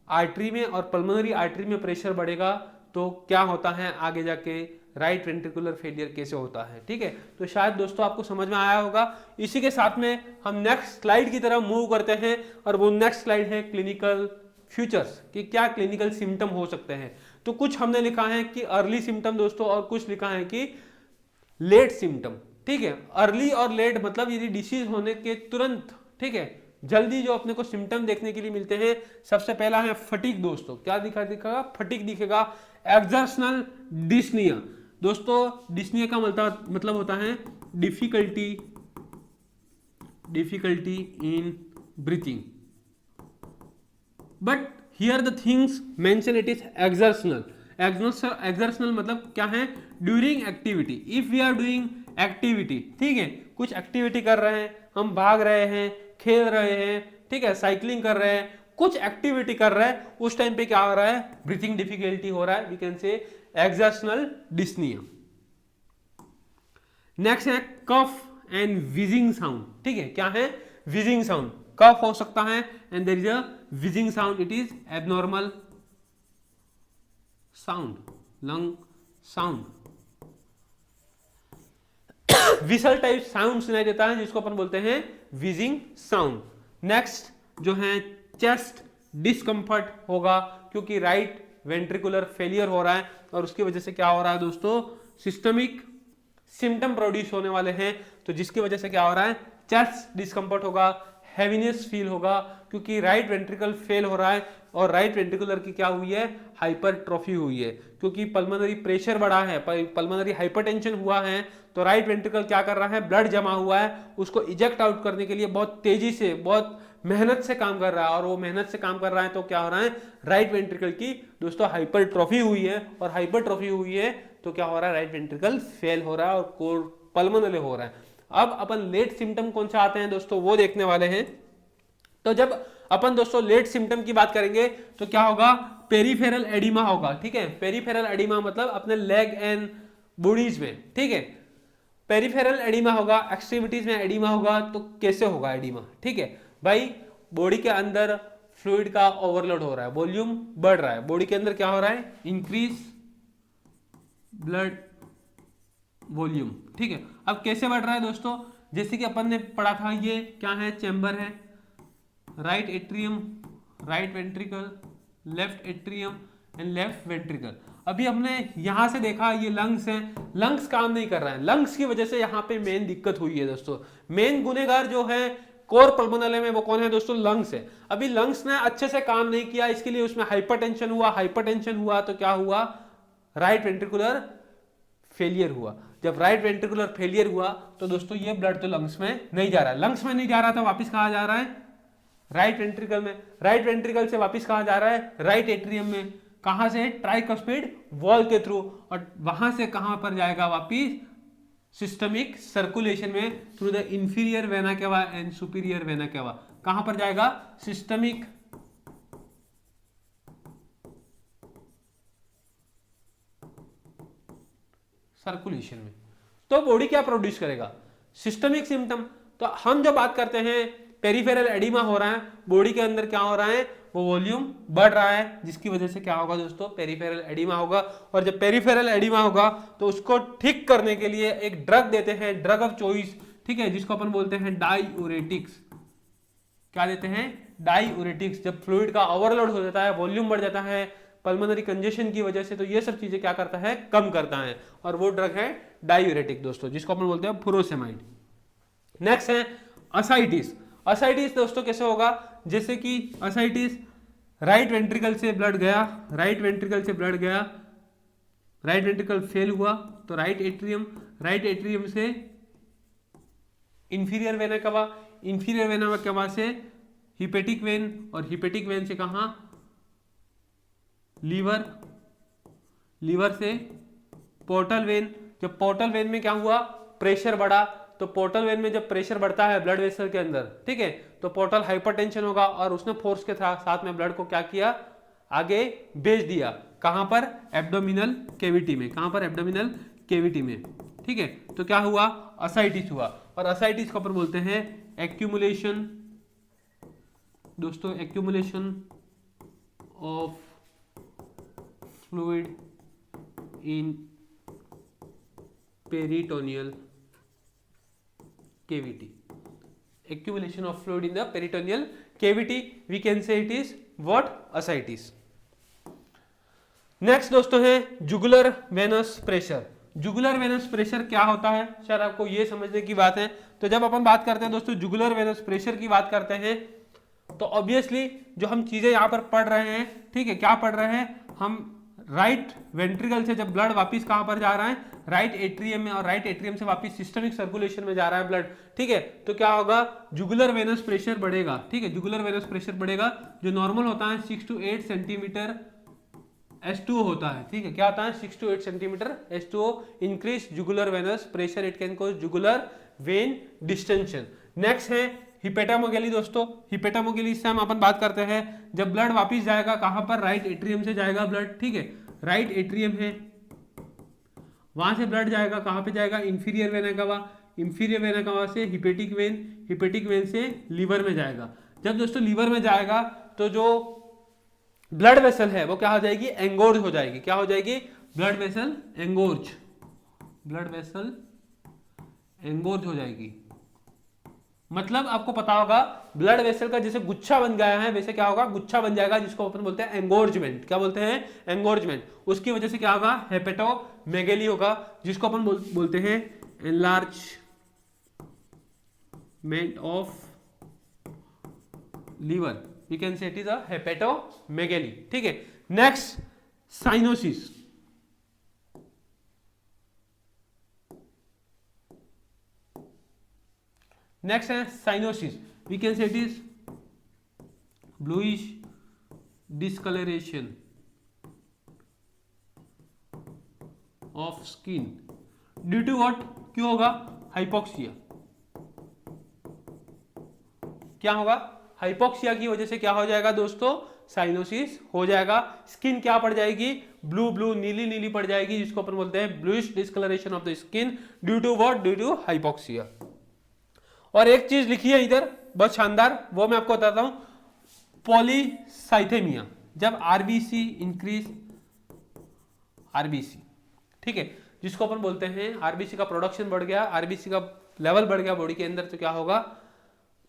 आर्टरी में, और पल्मोनरी आर्टरी में प्रेशर बढ़ेगा तो क्या होता है आगे जाके, राइट वेंट्रिकुलर फेलियर कैसे होता है। ठीक है, तो शायद दोस्तों आपको समझ में आया होगा। इसी के साथ में हम नेक्स्ट स्लाइड की तरफ मूव करते हैं, और वो नेक्स्ट स्लाइड है क्लिनिकल फीचर्स, कि क्या क्लिनिकल सिम्टम हो सकते हैं। तो कुछ हमने लिखा है कि अर्ली सिम्टम दोस्तों, और कुछ लिखा है कि लेट सिम्टम। ठीक है, अर्ली और लेट मतलब यदि डिसीज होने के तुरंत, ठीक है, जल्दी जो अपने को सिम्टम देखने के लिए मिलते हैं, सबसे पहला है फटीग दोस्तों। क्या दिखेगा? फटीग दिखेगा। एक्सर्शनल डिस्निया दोस्तों, डिस्निया का मतलब होता है difficulty in breathing, but here the things mention it is exertional. Exertional मतलब क्या है? During activity. If we are doing activity, ठीक है, कुछ एक्टिविटी कर रहे हैं, हम भाग रहे हैं, खेल रहे हैं, ठीक है, साइकिलिंग कर रहे हैं, कुछ एक्टिविटी कर रहे हैं, उस टाइम पे क्या हो रहा है? ब्रीथिंग डिफिकल्टी हो रहा है, we can say exertional dyspnea. Next है कफ एंड विजिंग साउंड। ठीक है, क्या है? Wheezing sound. कफ हो सकता है and there is a wheezing sound, it is abnormal sound, lung sound. Whistle type sound सुनाई देता है, जिसको अपन बोलते हैं विजिंग साउंड। नेक्स्ट जो है चेस्ट डिस्कंफर्ट होगा, क्योंकि राइट वेंट्रिकुलर फेलियर हो रहा है, और उसकी वजह से क्या हो रहा है दोस्तों? सिस्टमिक सिम्टम प्रोड्यूस होने वाले हैं, तो जिसकी वजह से क्या हो रहा है? चेस्ट डिस्कंफर्ट होगा, हैवीनेस फील होगा, क्योंकि राइट वेंट्रिकल फेल हो रहा है, और राइट वेंट्रिकुलर की क्या हुई है? हाइपरट्रॉफी हुई है, क्योंकि पल्मोनरी प्रेशर बढ़ा है, पल्मोनरी हाइपरटेंशन हुआ है, तो राइट वेंट्रिकल क्या कर रहा है? ब्लड जमा हुआ है, उसको इजेक्ट आउट करने के लिए बहुत तेजी से, बहुत मेहनत से काम कर रहा है, और वो मेहनत से काम कर रहा है, तो क्या हो रहा है? राइट वेंट्रिकल की दोस्तों हाइपरट्रॉफी हुई है, और हाइपरट्रॉफी हुई है तो क्या हो रहा है? राइट वेंट्रिकल फेल हो रहा है, और कोर पल्मोनले हो रहा है। अब अपन लेट सिम्टम कौन सा आते हैं दोस्तों, वो देखने वाले हैं। तो जब अपन दोस्तों लेट सिम्टम की बात करेंगे, तो क्या होगा? पेरिफेरल एडिमा होगा। ठीक है, पेरिफेरल एडिमा मतलब अपने लेग एंड बॉडीज में, ठीक है, पेरिफेरल एडिमा होगा, एक्सट्रीमिटीज में एडिमा होगा। तो कैसे होगा एडिमा? ठीक है भाई, बॉडी के अंदर फ्लूइड का ओवरलोड हो रहा है, वॉल्यूम बढ़ रहा है, बॉडी के अंदर क्या हो रहा है? Increase blood volume. ठीक है, अब कैसे बढ़ रहा है दोस्तों? जैसे कि अपन ने पढ़ा था, ये क्या है? चैम्बर है, right atrium, right ventricle, left atrium and left ventricle. अभी हमने यहां से देखा ये लंग्स है, लंग्स काम नहीं कर रहा है, लंग्स की वजह से यहां पे मेन दिक्कत हुई है दोस्तों। मेन गुनेगार जो है कोर पल्मोनले में, वो कौन है दोस्तों? लंग्स है। अभी लंग्स ने अच्छे से काम नहीं किया, इसके लिए उसमें हाइपरटेंशन हुआ, हाइपरटेंशन हुआ तो क्या हुआ? राइट वेंट्रिकुलर फेलियर हुआ। जब राइट वेंट्रिकुलर फेलियर हुआ तो दोस्तों ये ब्लड तो लंग्स में नहीं जा रहा है, लंग्स में नहीं जा रहा था, वापस कहाँ जा रहा है? राइट वेंट्रिकल में। राइट वेंट्रिकल से वापस कहाँ जा रहा है? राइट एट्रियम में। कहां से? ट्राइकस्पिड वॉल के थ्रू, और वहां से कहां पर जाएगा वापिस? सिस्टमिक सर्कुलेशन में, through the inferior vena cava and superior vena cava. कहां पर जाएगा? सिस्टमिक सर्कुलेशन में। तो बॉडी क्या प्रोड्यूस करेगा? Systemic symptom. तो हम जो बात करते हैं पेरिफेरल एडिमा हो रहा है, बॉडी के अंदर क्या हो रहा है? वो वॉल्यूम बढ़ रहा है, जिसकी वजह से क्या होगा दोस्तों? पेरिफेरल एडिमा होगा। और जब पेरिफेरल एडिमा होगा तो उसको ठीक करने के लिए एक ड्रग देते हैं, ड्रग ऑफ चॉइस, ठीक है, जिसको अपन बोलते हैं डाईयूरेटिक्स। क्या देते हैं? डाईयूरेटिक्स। जब फ्लूइड का ओवरलोड हो जाता है, वॉल्यूम बढ़ जाता है पल्मोनरी कंजेशन की वजह से, तो ये सब चीजें क्या करता है? कम करता है, और वो ड्रग है डाईयूरेटिक दोस्तों, जिसको अपन बोलते हैं फुरोसेमाइड। नेक्स्ट है असाइटिस। असाइटिस दोस्तों कैसे होगा? जैसे कि असाइटिस, राइट वेंट्रिकल से ब्लड गया, राइट वेंट्रिकल से ब्लड गया, राइट वेंट्रिकल फेल हुआ तो राइट एट्रियम, राइट एट्रियम से inferior vena cava, inferior vena cava से हिपेटिक वेन, और हिपेटिक वेन से कहां? लीवर, लीवर से पोर्टल वेन। जब पोर्टल वेन में क्या हुआ? प्रेशर बढ़ा, तो पोर्टल वेन में जब प्रेशर बढ़ता है ब्लड वेसल के अंदर, ठीक है, तो पोर्टल हाइपरटेंशन होगा, और उसने फोर्स के साथ में ब्लड को क्या किया? आगे भेज दिया। कहां पर? एब्डोमिनल कैविटी में। कहां पर? एब्डोमिनल कैविटी में। ठीक है, तो क्या हुआ? असाइटिस हुआ। और असाइटिस को अपन बोलते हैं एक्यूमुलेशन दोस्तों, accumulation of fluid in peritoneal cavity, accumulation of fluid in the peritoneal cavity, we can say it is what, ascites. Next दोस्तों है jugular venous pressure. Jugular venous pressure क्या होता है, शायद आपको ये समझने की बात है। तो जब अपन बात करते हैं दोस्तों जुगुलर वेनस प्रेशर की बात करते हैं, तो ऑब्वियसली जो हम चीजें यहाँ पर पढ़ रहे हैं, ठीक है, क्या पढ़ रहे हैं हम, राइट वेंट्रिकल से जब ब्लड वापस कहां पर जा रहा है, राइट एट्रियम में, और राइट एट्रियम से वापस सिस्टमिक सर्कुलेशन में जा रहा है ब्लड, ठीक है। तो क्या होगा, जुगुलर वेनस प्रेशर बढ़ेगा, ठीक है, जुगुलर वेनस प्रेशर बढ़ेगा। जो नॉर्मल होता है 6 to 8 सेंटीमीटर S2O होता है, ठीक है, क्या होता है 6 to 8 centimetre S2O। Increase jugular venous pressure, it can cause jugular vein distension. Next है हिपेटामोगेली दोस्तों। हिपेटामोगेली से हम अपन बात करते हैं, जब ब्लड वापस जाएगा कहां पर, राइट एट्रियम से जाएगा ब्लड, ठीक है, राइट एट्रियम है, वहां से ब्लड जाएगा कहां पे जाएगा, inferior vena cava, inferior vena cava से हिपेटिक वेन, हिपेटिक वेन से लीवर में जाएगा। जब दोस्तों लीवर में जाएगा तो जो ब्लड वेसल है वो क्या हो जाएगी, एंगोर्ज हो जाएगी। क्या हो जाएगी, ब्लड वेसल एंगोर्ज, ब्लड वेसल एंगोर्ज हो जाएगी। मतलब आपको पता होगा ब्लड वेसल का जैसे गुच्छा बन गया है, वैसे क्या होगा, गुच्छा बन जाएगा, जिसको अपन बोलते हैं एंगोर्जमेंट। क्या बोलते हैं, एंगोर्जमेंट। उसकी वजह से क्या होगा, हेपेटोमेगेली होगा, जिसको अपन बोलते हैं enlargement of liver, we can say it is a hepatomegaly, ठीक है। Next cyanosis. नेक्स्ट है cyanosis, we can say it is bluish discolouration of skin due to what, क्यों होगा, हाइपोक्सिया। क्या होगा, हाइपोक्सिया की वजह से क्या हो जाएगा दोस्तों, साइनोसिस हो जाएगा। स्किन क्या पड़ जाएगी, ब्लू ब्लू, नीली नीली पड़ जाएगी, जिसको अपन बोलते हैं bluish discolouration of the skin due to what, due to hypoxia. और एक चीज लिखी है इधर बहुत शानदार, वो मैं आपको बताता हूं, पॉलीसाइथेमिया। जब आरबीसी इंक्रीज, आरबीसी, ठीक है, जिसको अपन बोलते हैं आरबीसी का प्रोडक्शन बढ़ गया, आरबीसी का लेवल बढ़ गया बॉडी के अंदर, तो क्या होगा,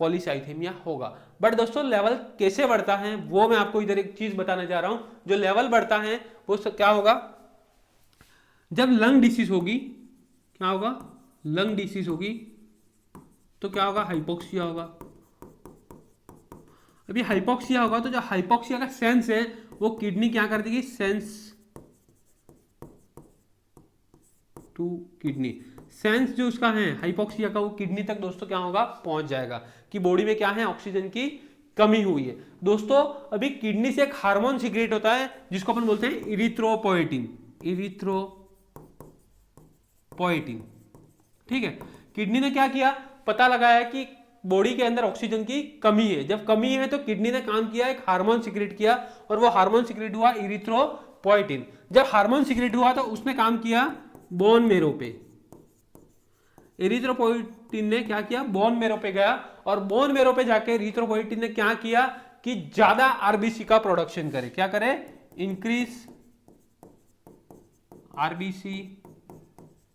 पॉलीसाइथेमिया होगा। बट दोस्तों लेवल कैसे बढ़ता है वो मैं आपको इधर एक चीज बताने जा रहा हूं। जो लेवल बढ़ता है वो क्या होगा, जब लंग डिसीज होगी, क्या होगा, लंग डिसीज होगी, तो क्या होगा, हाइपोक्सिया होगा। अभी हाइपोक्सिया होगा तो जो हाइपोक्सिया का सेंस है वो किडनी क्या कर देगी, सेंस टू किडनी, सेंस जो उसका है हाइपोक्सिया का, वो किडनी तक दोस्तों क्या होगा, पहुंच जाएगा कि बॉडी में क्या है, ऑक्सीजन की कमी हुई है। दोस्तों अभी किडनी से एक हार्मोन सीक्रेट होता है जिसको अपन बोलते हैं इरिथ्रोपोएटिन, इरिथ्रोपोएटिन, ठीक है। किडनी ने क्या किया, पता लगाया कि बॉडी के अंदर ऑक्सीजन की कमी है। जब कमी है तो किडनी ने काम किया, एक हार्मोन सीक्रेट किया, और वो हार्मोन सीक्रेट हुआ इरिथ्रोपोएटिन। जब हार्मोन सीक्रेट हुआ तो उसने काम किया बोन मेरो पे, इरिथ्रोपोएटिन ने क्या किया, बोन मेरो पे गया, और बोन मेरो पे जाके इरिथ्रोपोएटिन ने क्या किया कि ज्यादा आरबीसी का प्रोडक्शन करे। क्या करे, इंक्रीज आरबीसी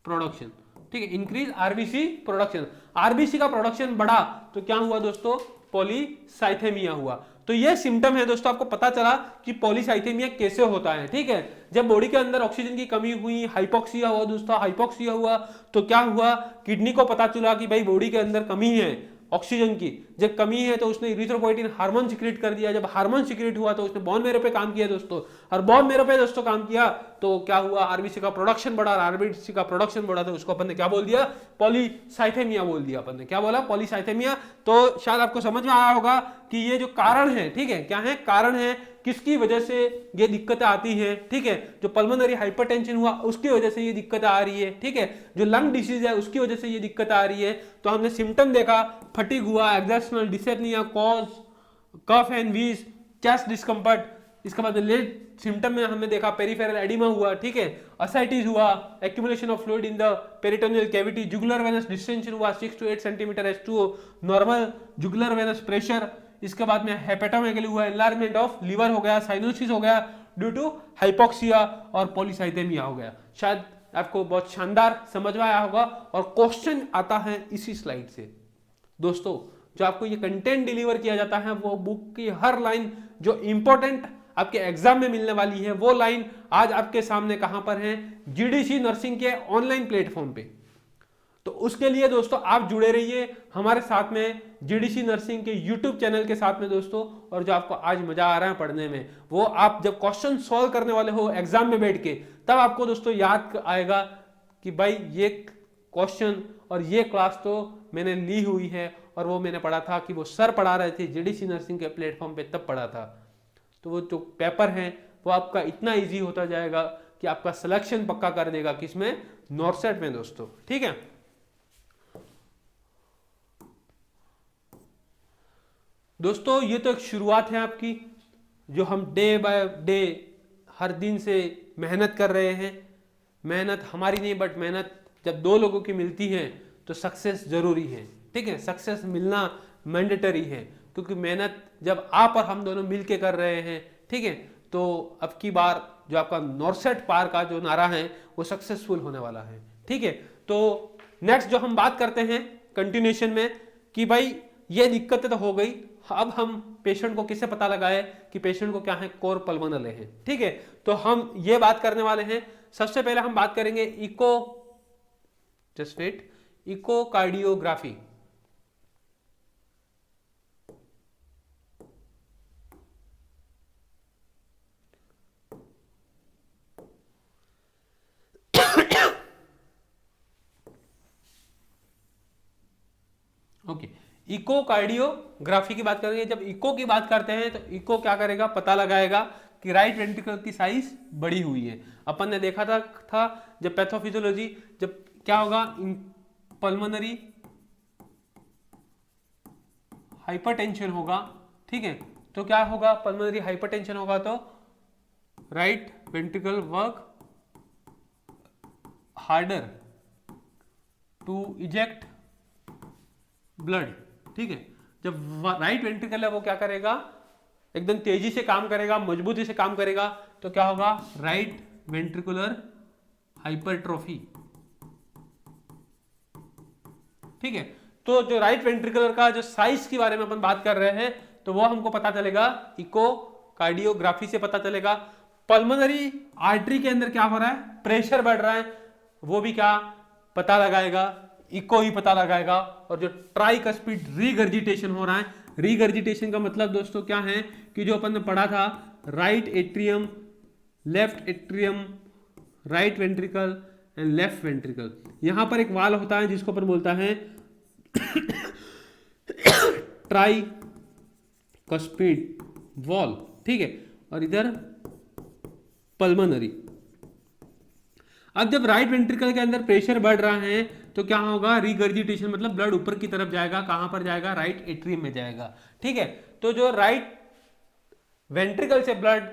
प्रोडक्शन, ठीक है, इंक्रीज आरबीसी प्रोडक्शन। आरबीसी का प्रोडक्शन बढ़ा तो क्या हुआ दोस्तों, पॉलीसाइथेमिया हुआ। तो ये सिम्टम है दोस्तों, आपको पता चला कि पॉलीसाइथेमिया कैसे होता है, ठीक है। जब बॉडी के अंदर ऑक्सीजन की कमी हुई, हाइपोक्सिया हुआ दोस्तों, हाइपोक्सिया हुआ तो क्या हुआ, किडनी को पता चला कि भाई बॉडी के अंदर कमी है ऑक्सीजन की। जब कमी है तो उसने इरिथ्रोपोएटिन हार्मोन सीक्रेट कर दिया। जब हार्मोन सीक्रेट हुआ तो उसने बोन मेरो पे काम किया दोस्तों, और बोन मेरो पे दोस्तों काम किया तो क्या हुआ, आरबीसी का प्रोडक्शन बढ़ा, आरबीसी का प्रोडक्शन बढ़ा तो उसको अपन ने क्या बोल दिया, पॉलीसाइथेमिया बोल दिया। अपन ने क्या बोला, पॉलीसाइथेमिया। तो शायद आपको समझ में आया होगा कि ये जो कारण है, ठीक है, क्या है, कारण है किसकी वजह से ये दिक्कतें आती है, ठीक है। जो पल्मोनरी हाइपरटेंशन हुआ उसकी वजह से ये दिक्कत आ रही है, ठीक है। जो लंग डिसीज है उसकी वजह से ये दिक्कत आ रही है। तो हमने सिम्टम देखा, फटीग हुआ, एक्सर्शनल डिसएपनिया, कॉज, कफ एंड वीज, चेस्ट डिस्कम्फर्ट। इसके बाद लेट सिम्टम में हमने देखा पेरिफेरल एडिमा हुआ, ठीक है, असाइटिस हुआ, accumulation of fluid in the peritoneal cavity, jugular venous distension हुआ 6 to 8 centimetre S2O, normal jugular venous pressure. इसके बाद में हेपेटोमेगली हुआ, एनलार्जमेंट ऑफ लीवर हो गया, साइनोसिस हो गया ड्यू टू हाइपोक्सिया, और पॉलीसाइथेमिया हो गया। शायद आपको बहुत शानदार समझ में आया होगा और क्वेश्चन आता है इसी स्लाइड से। दोस्तों जो आपको ये कंटेंट डिलीवर किया जाता है वो बुक की हर लाइन जो इंपॉर्टेंट आपके एग्जाम में मिलने वाली है वो लाइन आज आपके सामने कहां पर है, जीडीसी नर्सिंग के ऑनलाइन प्लेटफॉर्म पे। तो उसके लिए दोस्तों आप जुड़े रहिए हमारे साथ में जीडीसी नर्सिंग के यूट्यूब चैनल के साथ में दोस्तों। और जो आपको आज मजा आ रहा है पढ़ने में, वो आप जब क्वेश्चन सॉल्व करने वाले हो एग्जाम में बैठ के, तब आपको दोस्तों याद आएगा कि भाई ये क्वेश्चन और ये क्लास तो मैंने ली हुई है और वो मैंने पढ़ा था कि वो सर पढ़ा रहे थे जीडीसी नर्सिंग के प्लेटफॉर्म पे, तब पढ़ा था। तो वो जो पेपर है वो आपका इतना इजी होता जाएगा कि आपका सिलेक्शन पक्का कर देगा किसमें, नॉर्सेट में दोस्तों। ठीक है, दोस्तों ये तो एक शुरुआत है आपकी, जो हम डे बाय डे हर दिन से मेहनत कर रहे हैं। मेहनत हमारी नहीं बट मेहनत जब दो लोगों की मिलती है तो सक्सेस जरूरी है। ठीक है, सक्सेस मिलना मैंडेटरी है, क्योंकि मेहनत जब आप और हम दोनों मिलके कर रहे हैं, ठीक है, तो अब की बार जो आपका नॉर्सेट पार का जो नारा है वो सक्सेसफुल होने वाला है। ठीक है, तो नेक्स्ट जो हम बात करते हैं कंटिन्यूएशन में कि भाई ये दिक्कतें तो हो गई, अब हम पेशेंट को किसे पता लगाए कि पेशेंट को क्या है, कोर पल्मोनल है। ठीक है, तो हम ये बात करने वाले हैं। सबसे पहले हम बात करेंगे इकोकार्डियोग्राफी। ओके, इकोकार्डियोग्राफी की बात करेंगे। जब इको की बात करते हैं तो इको क्या करेगा, पता लगाएगा कि राइट वेंट्रिकल की साइज बड़ी हुई है। अपन ने देखा था जब पैथोफिजियोलॉजी, जब क्या होगा, पल्मोनरी हाइपरटेंशन होगा। ठीक है, तो क्या होगा, पल्मोनरी हाइपरटेंशन होगा तो right ventricle work harder to eject blood. ठीक है, जब राइट वेंट्रिकल है वो क्या करेगा, एकदम तेजी से काम करेगा, मजबूती से काम करेगा, तो क्या होगा, राइट वेंट्रिकुलर हाइपरट्रोफी। ठीक है, तो जो राइट वेंट्रिकुलर का जो साइज के बारे में अपन बात कर रहे हैं तो वो हमको पता चलेगा इकोकार्डियोग्राफी से पता चलेगा। पल्मोनरी आर्टरी के अंदर क्या हो रहा है, प्रेशर बढ़ रहा है, वो भी क्या पता लगाएगा, इको ही पता लगाएगा। और जो ट्राइकस्पिड रीगर्जिटेशन हो रहा है, रीगर्जिटेशन का मतलब दोस्तों क्या है कि जो अपन ने पढ़ा था, right atrium, left atrium, right ventricle and left ventricle, यहां पर एक वाल होता है जिसको अपन बोलता है ट्राइकस्पिड वॉल। ठीक है, और इधर पल्मोनरी। अब जब राइट वेंट्रिकल के अंदर प्रेशर बढ़ रहा है तो क्या होगा, रीगर्जिटेशन, मतलब ब्लड ऊपर की तरफ जाएगा, कहां पर जाएगा, राइट एट्रियम में जाएगा। ठीक है, तो जो राइट वेंट्रिकल से ब्लड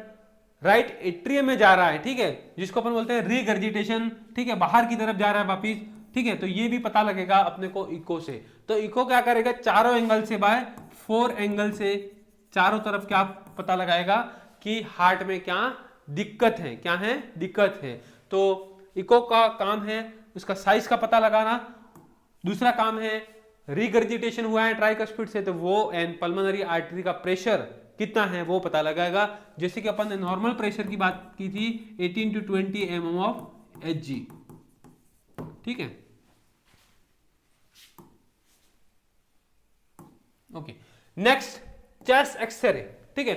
राइट एट्रियम में जा रहा है, ठीक है, जिसको अपन बोलते हैं रीगर्जिटेशन, ठीक है, बाहर की तरफ जा रहा है वापिस। ठीक है, तो ये भी पता लगेगा अपने को इको से। तो इको क्या करेगा, चारों एंगल से बाय 4 एंगल से चारों तरफ क्या पता लगाएगा कि हार्ट में क्या दिक्कत है, क्या है, दिक्कत है। तो इको का काम है उसका साइज का पता लगाना। दूसरा काम है, रीगर्जिटेशन हुआ है ट्राइकस्पिड से तो वो एंड पल्मोनरी आर्टरी का प्रेशर कितना है वो पता लगाएगा। जैसे कि अपन ने नॉर्मल प्रेशर की बात की थी 18 to 20 mm ऑफ Hg। ठीक है, ओके, नेक्स्ट चेस्ट एक्सरे। ठीक है,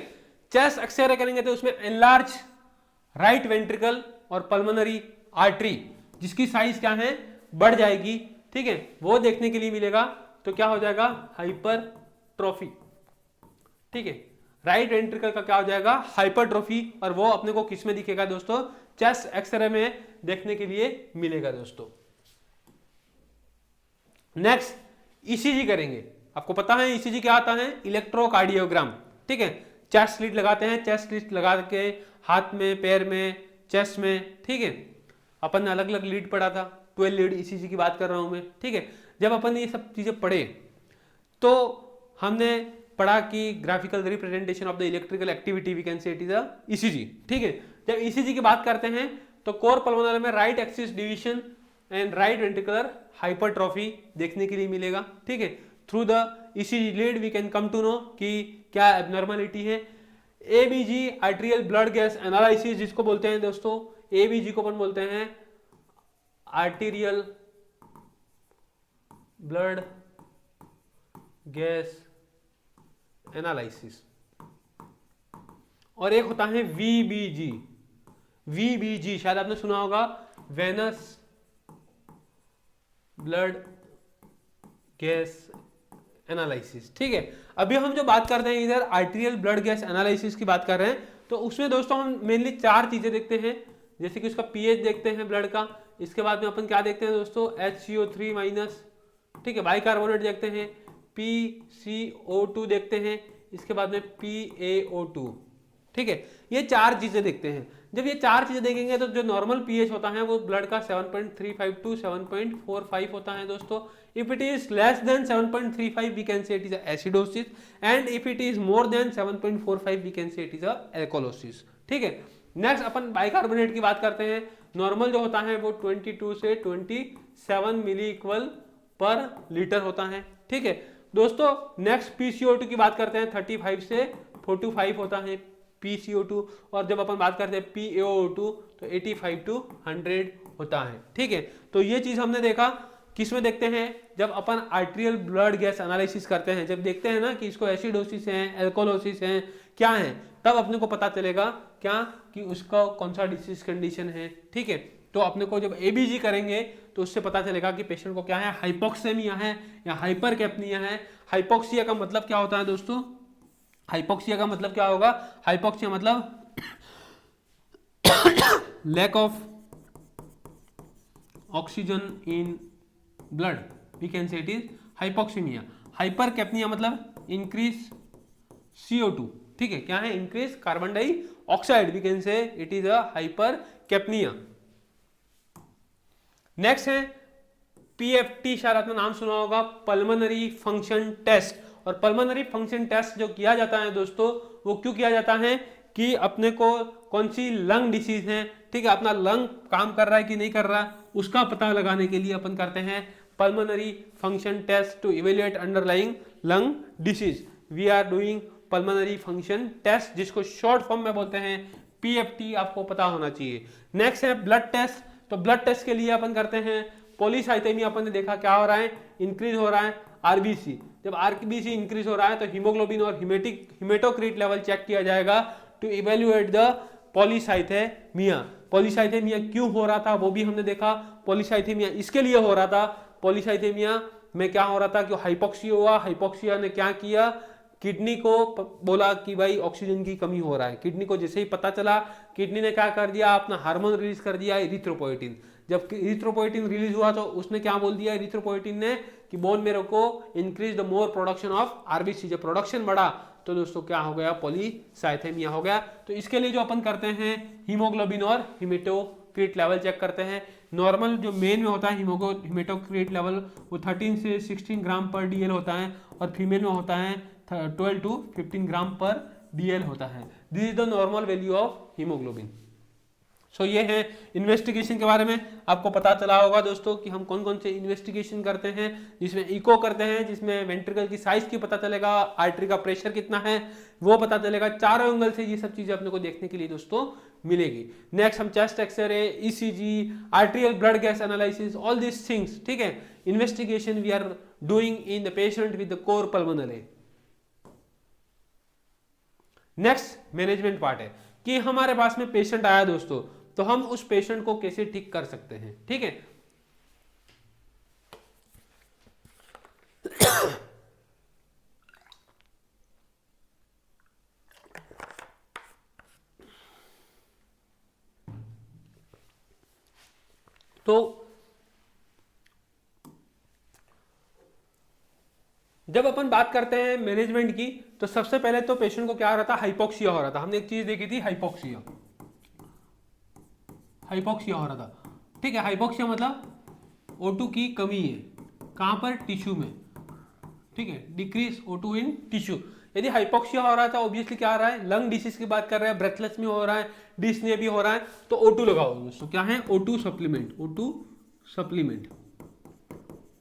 चेस्ट एक्सरे करेंगे तो उसमें एनलार्ज राइट वेंट्रिकल और पल्मोनरी आर्टरी जिसकी साइज क्या है, बढ़ जाएगी। ठीक है, वो देखने के लिए मिलेगा, तो क्या हो जाएगा, हाइपरट्रोफी। ठीक है, राइट वेंट्रिकल का क्या हो जाएगा, हाइपरट्रोफी, और वो अपने को किस में दिखेगा दोस्तों, चेस्ट एक्सरे में देखने के लिए मिलेगा दोस्तों। नेक्स्ट ईसीजी करेंगे। आपको पता है ईसीजी क्या आता है, इलेक्ट्रोकार्डियोग्राम। ठीक है, चेस्ट स्लिट लगाते हैं, चेस्ट स्लिट लगा के हाथ में, पैर में, चेस्ट में। ठीक है, अपन ने अलग अलग लीड पढ़ा था, 12 लीड ईसीजी की बात कर रहा हूं मैं। ठीक है, जब अपन ने ये सब चीजें पढ़े तो हमने पढ़ा कि graphical representation of the electrical activity we can say it is a ECG. ठीक है, जब ईसीजी की बात करते हैं तो कोर पल्मोनल में right axis division and right ventricular hypertrophy देखने के लिए मिलेगा। ठीक है, through the ECG lead we can come to know कि क्या एबनॉर्मलिटी है। ABG arterial blood gas analysis जिसको बोलते हैं दोस्तों, एबीजी को अपन बोलते हैं आर्टेरियल ब्लड गैस एनालिसिस, और एक होता है वीबीजी। वीबीजी शायद आपने सुना होगा, वेनस ब्लड गैस एनालिसिस। ठीक है, अभी हम जो बात कर रहे हैं इधर आर्टेरियल ब्लड गैस एनालिसिस की बात कर रहे हैं, तो उसमें दोस्तों हम मेनली 4 चीजें देखते हैं, जैसे कि उसका पीएच देखते हैं ब्लड का, इसके बाद में अपन क्या देखते हैं दोस्तों, HCO3 माइनस, ठीक है, बाइकार्बोनेट देखते हैं, PCO2 देखते हैं, इसके बाद में PaO2। ठीक है, ये 4 चीजें देखते हैं। जब ये 4 चीजें देखेंगे तो जो नॉर्मल पीएच होता है वो ब्लड का 7.35 टू 7.45 होता है दोस्तों। If it is less than 7.35 we can say it is acidosis, and if it is more than 7.45 we can say it is alkalosis. ठीक है, नेक्स्ट अपन बाइकार्बोनेट की बात करते हैं। नॉर्मल जो होता है वो 22 से 27 मिली इक्वल पर लीटर होता है। ठीक है दोस्तों, नेक्स्ट PCO2 की बात करते हैं, 35 से 45 होता है PCO2, और जब अपन बात करते हैं PaO2 तो 85 टू 100 होता है। ठीक है, तो ये चीज हमने देखा, किसमें देखते हैं, जब अपन आर्टेरियल ब्लड गैस एनालिसिस करते हैं, जब देखते हैं ना कि इसको एसिडोसिस है, एल्कोलोसिस है, क्या है, तब अपने को पता चलेगा क्या कि उसका कौन सा डिसीज कंडीशन है। ठीक है, तो अपने को जब एबीजी करेंगे तो उससे पता चलेगा कि पेशेंट को क्या है, हाइपोक्सेमिया है या हाइपरकैप्निया है। हाइपोक्सिया का मतलब क्या होता है दोस्तों, हाइपोक्सिया का मतलब क्या होगा, हाइपोक्सिया मतलब lack of oxygen in blood, we can say it is hypoxaemia. Hypercapnia मतलब इंक्रीज CO2। ठीक है, क्या है, increase carbon dioxide, we can say it is a hypercapnia. Next है PFT, शायद आपने नाम सुना होगा, पल्मोनरी फंक्शन टेस्ट। और पल्मोनरी फंक्शन टेस्ट जो किया जाता है दोस्तों, वो क्यों किया जाता है कि अपने को कौन सी लंग डिसीज है, ठीक है, अपना लंग काम कर रहा है कि नहीं कर रहा, उसका पता लगाने के लिए अपन करते हैं pulmonary function test to evaluate underlying lung disease. We are doing pulmonary function test, जिसको शॉर्ट फॉर्म में बोलते हैं PFT, आपको पता होना चाहिए। नेक्स्ट है ब्लड टेस्ट। तो ब्लड टेस्ट के लिए अपन करते हैं पॉलीसाइथेमिया, अपन ने देखा क्या हो रहा है, इंक्रीज हो रहा है RBC। जब RBC इंक्रीज हो रहा है तो हीमोग्लोबिन और हिमेटोक्रीट लेवल चेक किया जाएगा to evaluate the polycythemia. Polycythemia क्यों हो रहा था वो भी हमने देखा। पॉलीसाइथेमिया इसके लिए हो रहा था, पॉलीसाइथेमिया में क्या हो रहा था कि हाइपोक्सिया हुआ, हाइपोक्सिया ने क्या किया, किडनी को बोला कि भाई ऑक्सीजन की कमी हो रहा है। किडनी को जैसे ही पता चला, किडनी ने क्या कर दिया, अपना हार्मोन रिलीज कर दिया इरिथ्रोपोएटिन। जब इरिथ्रोपोएटिन रिलीज हुआ तो उसने क्या बोल दिया इरिथ्रोपोएटिन ने कि बोन मेरो को increase the more production of RBC। जब प्रोडक्शन बढ़ा तो दोस्तों क्या हो गया, पॉलीसाइथेमिया हो गया। तो इसके लिए जो अपन करते हैं हीमोग्लोबिन और हिमेटोक्रीट लेवल चेक करते हैं। नॉर्मल जो मेन में होता है हिमेटोक्रीट लेवल वो 13 से 16 ग्राम पर DL होता है, और फीमेल में होता है 12 टू 15 ग्राम पर DL होता है। This is the normal value of haemoglobin. So ये है इन्वेस्टिगेशन के बारे में। आपको पता चला होगा दोस्तों कि हम कौन कौन से इन्वेस्टिगेशन करते हैं, जिसमें इको करते हैं, जिसमें वेंट्रिकल की साइज की पता चलेगा, आर्टरी का प्रेशर कितना है वो पता चलेगा। चारों एंगल से ये सब चीजें अपने को देखने के लिए दोस्तों मिलेगी। नेक्स्ट हम chest x ray, ECG, arterial blood gas analysis, all this things, ठीक है, investigation we are doing in the patient with the cor pulmonale. Next management part है कि हमारे पास में पेशेंट आया दोस्तों, तो हम उस पेशेंट को कैसे ठीक कर सकते हैं। ठीक है, तो जब अपन बात करते हैं मैनेजमेंट की, तो सबसे पहले तो पेशेंट को क्या हो रहा था, हाइपोक्सिया हो रहा था। हमने एक चीज देखी थी, हाइपोक्सिया हो रहा था। ठीक है, हाइपोक्सिया मतलब O2 की कमी है, कहां पर, टिश्यू में। ठीक है, डिक्रीज O2 इन टिश्यू। यदि हाइपोक्सिया हो रहा था ऑब्वियसली क्या आ रहा है, लंग डिसीज की बात कर रहे हैं, ब्रेथलेस में हो रहा है, डिस्ने भी हो रहा है, तो O2 लगाओ दोस्तों। क्या है O2 सप्लीमेंट, O2 सप्लीमेंट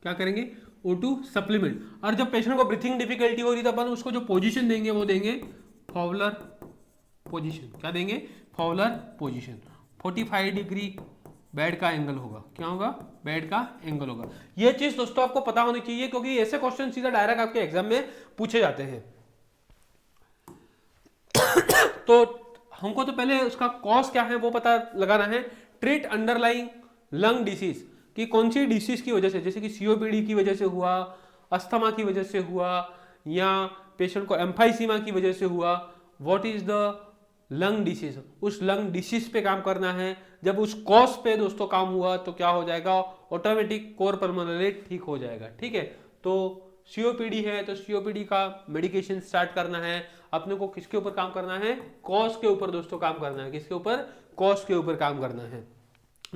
क्या करेंगे O2 सप्लीमेंट। और जब पेशेंट को ब्रीथिंग डिफिकल्टी हो रही है तो अपन उसको जो पोजीशन देंगे वो देंगे फॉवलर पोजीशन। क्या देंगे फॉवलर पोजीशन। 45 डिग्री बेड का एंगल होगा, क्या होगा बेड का एंगल होगा। ये चीज दोस्तों आपको पता होनी चाहिए क्योंकि ऐसे क्वेश्चन सीधा डायरेक्ट आपके एग्जाम में पूछे जाते हैं। तो हमको तो पहले उसका कॉज क्या है वो पता लगाना है। ट्रीट अंडरलाइंग लंग डिसीज कि कौन सी डिसीज की वजह से, जैसे कि सीओपीडी की वजह से हुआ, अस्थमा की वजह से हुआ, या पेशेंट को एम्फाइसीमा की वजह से हुआ, what is the lung disease, उस लंग डिसीज पे काम करना है। जब उस कॉज पे दोस्तों काम हुआ तो क्या हो जाएगा, ऑटोमेटिक कोर पल्मोनरी ठीक हो जाएगा। ठीक है, तो सीओपीडी है तो सीओपीडी का मेडिकेशन स्टार्ट करना है। अपने को किसके ऊपर काम करना है, कॉज के ऊपर दोस्तों काम करना है। किसके ऊपर, कॉज के ऊपर काम करना है।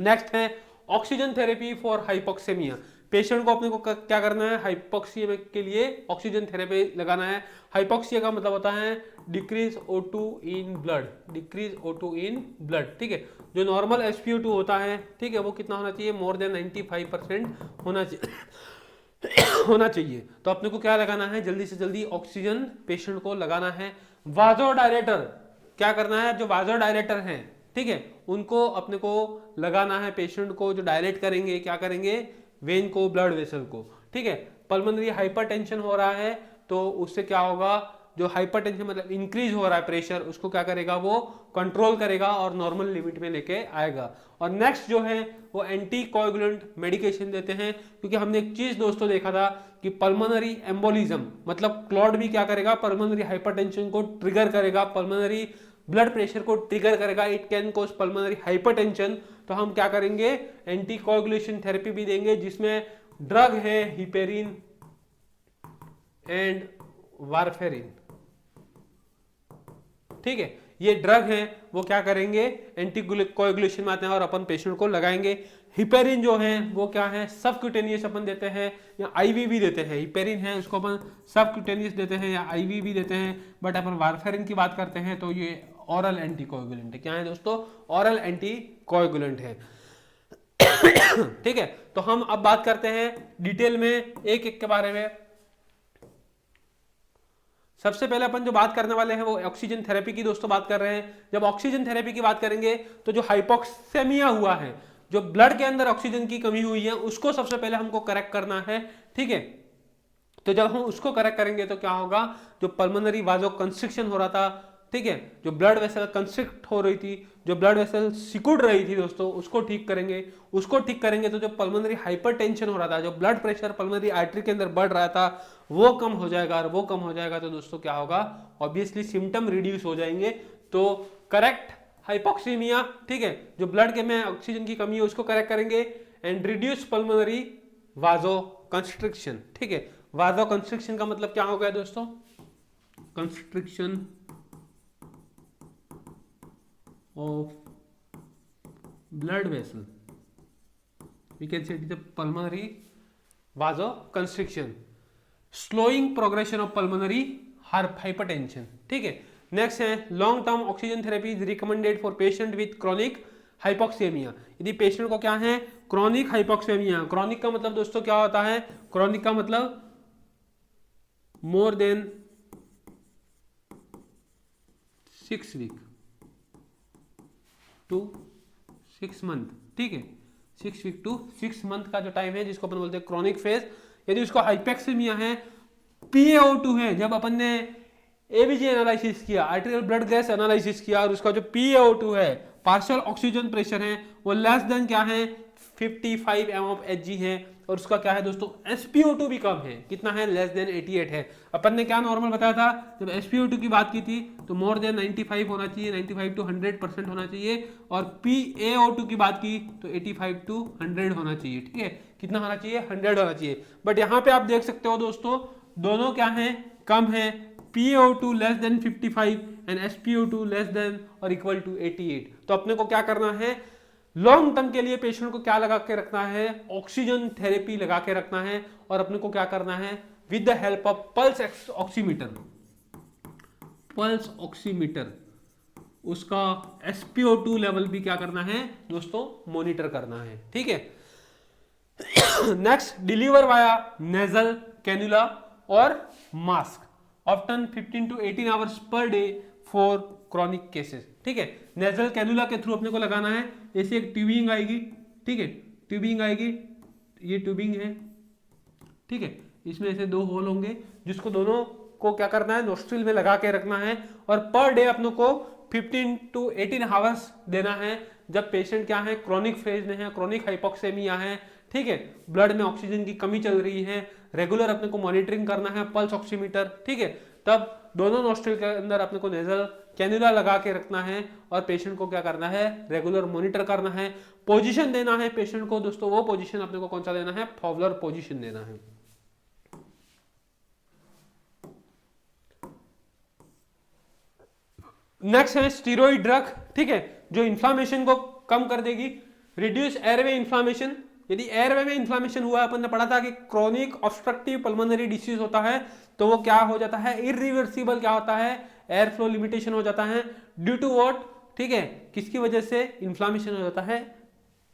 नेक्स्ट है ऑक्सीजन थेरेपी फॉर हाइपोक्सेमिया। पेशेंट को अपने को क्या करना है, हाइपोक्सिया के लिए ऑक्सीजन थेरेपी लगाना है। हाइपोक्सिया का मतलब होता है decrease O2 in blood, decrease O2 in blood. ठीक है, जो नॉर्मल SpO2 होता है, ठीक है, वो कितना होना चाहिए, मोर देन 95% होना चाहिए होना चाहिए। तो अपने को क्या लगाना है, जल्दी से जल्दी ऑक्सीजन पेशेंट को लगाना है। वाजोडायलेटर क्या करना है, जो वाजोडायलेटर हैं, ठीक है, उनको अपने को लगाना है। पेशेंट को जो डायलेट करेंगे, क्या करेंगे, वेन को, ब्लड वेसल को। ठीक है, पल्मोनरी हाइपरटेंशन हो रहा है तो उससे क्या होगा, जो हाइपरटेंशन मतलब इंक्रीज हो रहा है प्रेशर, उसको क्या करेगा, वो कंट्रोल करेगा और नॉर्मल लिमिट में लेके आएगा। और नेक्स्ट जो है वो एंटी कोएगुलेंट मेडिकेशन देते हैं, क्योंकि हमने एक चीज दोस्तों देखा था कि पल्मोनरी एम्बोलिज्म मतलब क्लॉट भी क्या करेगा, पल्मोनरी हाइपरटेंशन को ट्रिगर करेगा, पल्मोनरी ब्लड प्रेशर को ट्रिगर करेगा, it can cause pulmonary hypertension. तो हम क्या करेंगे, एंटी कोएगुलेशन थेरेपी भी देंगे, जिसमें ड्रग है हिपेरिन एंड वारफेरिन। ठीक है, ये ड्रग है वो क्या करेंगे, एंटी कोएगुलेशन में आते हैं और अपन पेशेंट को लगाएंगे। हिपेरिन जो है वो क्या है, सबक्यूटेनियस अपन देते हैं या आईवी भी देते हैं। हिपेरिन है उसको अपन सबक्यूटेनियस देते हैं या आईवी भी देते हैं, बट अपन वारफेरिन की बात करते हैं तो ये ऑरल एंटी कोएगुलेंट है। क्या है दोस्तों, ऑरल एंटी कोएगुलेंट है। ठीक है, तो हम अब बात करते हैं डिटेल में एक एक के बारे में। सबसे पहले अपन जो बात करने वाले हैं वो ऑक्सीजन थेरेपी की दोस्तों बात कर रहे हैं। जब ऑक्सीजन थेरेपी की बात करेंगे तो जो हाइपोक्सेमिया हुआ है, जो ब्लड के अंदर ऑक्सीजन की कमी हुई है, उसको सबसे पहले हमको करेक्ट करना है। ठीक है, तो जब हम उसको करेक्ट करेंगे तो क्या होगा, जो पल्मोनरी वाजो कंस्ट्रिक्शन हो रहा था, ठीक है, जो ब्लड वेसल कंस्ट्रिक्ट हो रही थी, जो ब्लड वेसल सिकुड़ रही थी दोस्तों, उसको ठीक करेंगे। उसको ठीक करेंगे तो जो पल्मोनरी हाइपरटेंशन हो रहा था, जो ब्लड प्रेशर पल्मोनरी आर्टरी के अंदर बढ़ रहा था, वो कम हो जाएगा। और वो कम हो जाएगा तो दोस्तों क्या होगा, ऑब्वियसली सिम्टम रिड्यूस हो जाएंगे। तो करेक्ट हाइपोक्सीमिया, ठीक है, जो ब्लड के में ऑक्सीजन की कमी है उसको करेक्ट करेंगे, and reduce pulmonary vaso constriction. ठीक है, वाजो कंस्ट्रिक्शन का मतलब क्या हो गया दोस्तों, constriction of blood vessel, we can say it is a pulmonary vasoconstriction, slowing progression of pulmonary hypertension। ठीक है, नेक्स्ट है long term oxygen therapy is recommended for patient with chronic hypoxaemia. यदि पेशेंट को क्या है, क्रॉनिक हाइपोक्सेमिया। क्रॉनिक का मतलब दोस्तों क्या होता है, क्रॉनिक का मतलब more than 6 week to 6 month. ठीक है, 6 वीक टू 6 मंथ का जो टाइम है जिसको अपन बोलते हैं क्रॉनिक फेज। यदि उसको हाइपोक्सेमिया है, PaO2 है, जब अपन ने एबीजी एनालिसिस किया, आर्टेरियल ब्लड गैस एनालिसिस किया, और उसका जो PaO2 है, पार्शियल ऑक्सीजन प्रेशर है, वो लेस देन क्या है 55 mmHg है, और उसका क्या है दोस्तों SpO2 भी कम है, कितना है, लेस देन 88 है। अपन ने क्या नॉर्मल बताया था, जब SpO2 की बात की थी तो मोर देन 95 होना चाहिए, 95 to 100% होना चाहिए, और PaO2 की बात की तो 85 to 100 होना चाहिए। ठीक है, कितना होना चाहिए, 100 होना चाहिए। बट यहाँ पे आप देख सकते हो दोस्तों दोनों क्या है, कम है, PaO2 less than 55 and SpO2 less than और इक्वल टू 88। तो अपने को क्या करना है, लॉन्ग टर्म के लिए पेशेंट को क्या लगा के रखना है, ऑक्सीजन थेरेपी लगा के रखना है। और अपने को क्या करना है, with the help of pulse oximeter, pulse oximeter, उसका SpO2 लेवल भी क्या करना है दोस्तों, मॉनिटर करना है। ठीक है। Next, deliver via nasal cannula और mask often 15 to 18 hours per day for chronic cases. ठीक है, नेजल कैन्युला के थ्रू अपने को लगाना है। ऐसे एक ट्यूबिंग आएगी, ठीक है, ट्यूबिंग आएगी, ये ट्यूबिंग है, ठीक है, इसमें ऐसे 2 होल होंगे जिसको दोनों को क्या करना है, नोस्ट्रिल में लगा के रखना है और पर डे अपनों को 15 to 18 आवर्स देना है। जब पेशेंट क्या है, क्रॉनिक फेज में है, क्रॉनिक हाइपोक्सेमिया है, ठीक है, ब्लड में ऑक्सीजन की कमी चल रही है, रेगुलर अपने को मॉनिटरिंग करना है, पल्स ऑक्सीमीटर, ठीक है, तब दोनों नोस्ट्रिल के अंदर अपने को नेजल कैन्युला लगा के रखना है और पेशेंट को क्या करना है, रेगुलर मॉनिटर करना है। पोजीशन देना है पेशेंट को दोस्तों, वो पोजीशन अपने को कौन सा देना है, फॉवलर पोजीशन देना है। नेक्स्ट है स्टीरॉइड ड्रग, ठीक है, जो इन्फ्लामेशन को कम कर देगी, रिड्यूस एयरवे इन्फ्लामेशन। यदि एयरवे में इन्फ्लामेशन हुआ, अपन ने पढ़ा था कि क्रॉनिक ऑब्स्ट्रक्टिव पल्मोनरी डिसीज होता है, तो वो क्या हो जाता है, इरिवर्सिबल क्या होता है, एयर फ्लो लिमिटेशन हो जाता है। ड्यू टू व्हाट, ठीक है, किसकी वजह से इन्फ्लामेशन हो जाता है,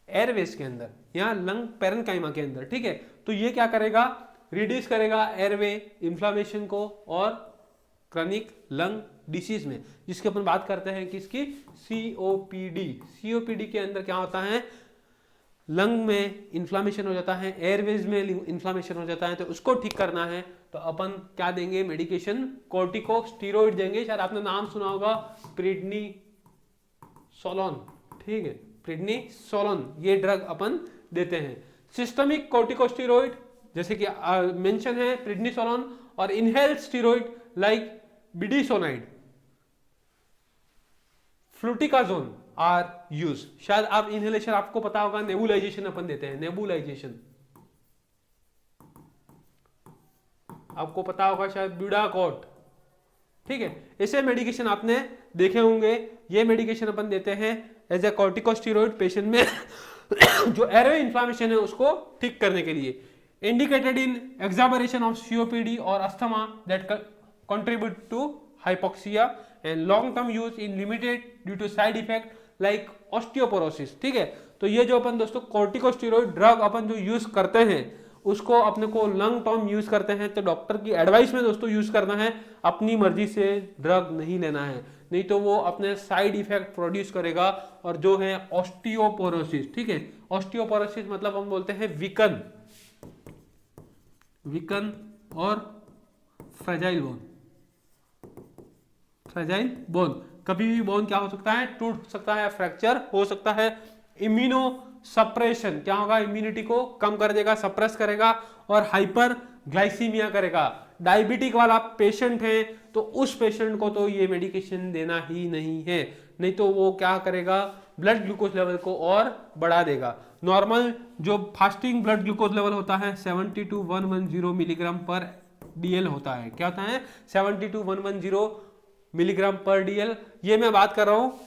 एयरवेज के अंदर या लंग पैरेन्काइमा के अंदर। ठीक है, तो ये क्या करेगा, रिड्यूस करेगा एयरवे इन्फ्लामेशन को और क्रॉनिक लंग डिसीज में, जिसकी अपन बात करते हैं किसकी, COPD। COPD के अंदर क्या होता है, लंग में इन्फ्लामेशन हो जाता है, एयरवेज में इन्फ्लामेशन हो जाता है, तो उसको ठीक करना है तो अपन क्या देंगे, मेडिकेशन कॉर्टिकोस्टेरॉइड देंगे। शायद आपने नाम सुना होगा, प्रेडनिसोलोन, ठीक है, प्रेडनिसोलोन, ये ड्रग अपन देते हैं। सिस्टमिक कॉर्टिकोस्टेरॉइड जैसे कि मेंशन है प्रेडनिसोलोन, और inhaled steroid like budesonide, fluticasone are use. शायद आप इनहेलेशन आपको पता होगा, नेबुलाइजेशन अपन देते हैं, नेबुलाइजेशन आपको पता होगा शायद, ब्यूडाकोट, ठीक है, ऐसे मेडिकेशन आपने देखे होंगे। ये मेडिकेशन अपन देते हैं एज ए कॉर्टिकोस्टेरॉइड पेशेंट में जो एयरवे इन्फ्लामेशन है उसको ठीक करने के लिए। इंडिकेटेड इन एक्साबरेशन ऑफ COPD और asthma that contribute to hypoxia and long term use in limited due to side effect like osteoporosis। ठीक है, तो ये जो अपन दोस्तों कॉर्टिकोस्टेरॉइड ड्रग अपन जो यूज करते हैं उसको अपने को लॉन्ग टर्म यूज करते हैं, तो डॉक्टर की एडवाइस में दोस्तों यूज करना है, अपनी मर्जी से ड्रग नहीं लेना है, नहीं तो वो अपने साइड इफेक्ट प्रोड्यूस करेगा और जो है ऑस्टियोपोरोसिस। ठीक है, ऑस्टियोपोरोसिस मतलब हम बोलते हैं विकन, विकन और फ्रेजाइल बोन, फ्रेजाइल बोन, कभी भी बोन क्या हो सकता है, टूट सकता है, फ्रैक्चर हो सकता है। इम्यूनो सप्रेशन क्या होगा, इम्यूनिटी को कम कर देगा, सप्रेस करेगा और हाइपर ग्लाइसीमिया करेगा। डायबिटिक वाला पेशेंट है तो उस पेशेंट को तो ये मेडिकेशन देना ही नहीं है, नहीं तो वो क्या करेगा, ब्लड ग्लूकोज लेवल को और बढ़ा देगा। नॉर्मल जो फास्टिंग ब्लड ग्लूकोज लेवल होता है 70 to 110 मिलीग्राम पर DL होता है। क्या होता है, 70 to 110 मिलीग्राम पर DL। ये मैं बात कर रहा हूँ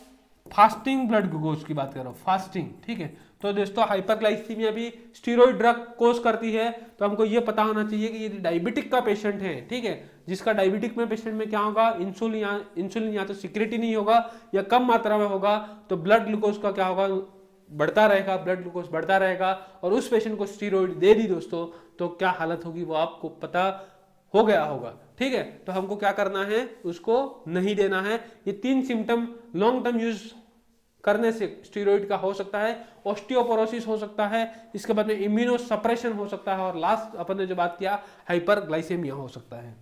फास्टिंग ब्लड ग्लूकोज की बात कर रहा हूँ, फास्टिंग। ठीक है, तो दोस्तों हाइपरग्लाइसीमिया भी स्टीरॉइड ड्रग कोज करती है, तो हमको ये पता होना चाहिए कि यदि डायबिटिक का पेशेंट है, ठीक है, जिसका डायबिटिक में पेशेंट में क्या होगा, इंसुलिन या तो सिक्रेट ही नहीं होगा या कम मात्रा में होगा, तो ब्लड ग्लूकोज का क्या होगा, बढ़ता रहेगा, ब्लड ग्लूकोज बढ़ता रहेगा। और उस पेशेंट को स्टीरॉइड दे दी दोस्तों तो क्या हालत होगी वो आपको पता हो गया होगा। ठीक है, तो हमको क्या करना है, उसको नहीं देना है। ये 3 सिम्टम लॉन्ग टर्म यूज करने से स्टीरॉइड का हो सकता है, ऑस्टियोपोरोसिस हो सकता है, इसके बाद में इम्यूनो सप्रेशन हो सकता है, और लास्ट अपन ने जो बात किया हाइपरग्लाइसेमिया हो सकता है।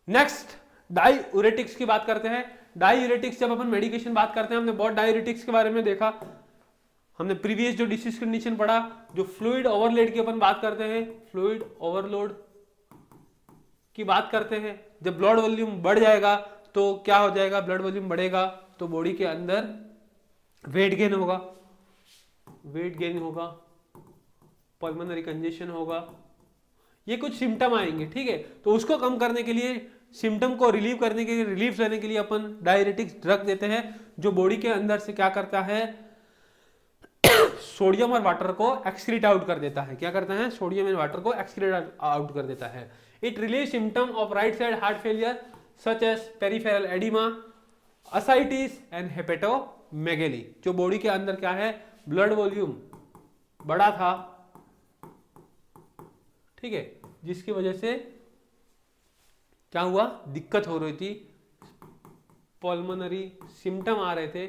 नेक्स्ट डाययूरेटिक्स की बात करते हैं। डाययूरेटिक्स जब अपन मेडिकेशन बात करते हैं, हमने बहुत डाययूरेटिक्स के बारे में देखा, हमने प्रीवियस जो डिसीज कंडीशन पढ़ा, जो फ्लूइड ओवरलोड की अपन बात करते हैं, फ्लूइड ओवरलोड की बात करते हैं। जब ब्लड वॉल्यूम बढ़ जाएगा तो क्या हो जाएगा, ब्लड वॉल्यूम बढ़ेगा तो बॉडी के अंदर वेट गेन होगा, वेट गेन होगा, पल्मोनरी कंजेशन होगा, ये कुछ सिम्टम आएंगे। ठीक है, तो उसको कम करने के लिए, सिम्टम को रिलीव करने के लिए, रिलीफ लेने के लिए अपन डाययूरेटिक्स ड्रग देते हैं, जो बॉडी के अंदर से क्या करता है, सोडियम और वाटर को एक्सक्रीट आउट कर देता है। क्या करता है? सोडियम एंड वाटर को एक्सक्रीट आउट कर देता है। It relieve symptom of right side heart failure such as peripheral oedema, ascites and hepatomegaly. जो बॉडी के अंदर क्या है, ब्लड वॉल्यूम बड़ा था, ठीक है, जिसकी वजह से क्या हुआ, दिक्कत हो रही थी, पल्मोनरी सिम्टम आ रहे थे,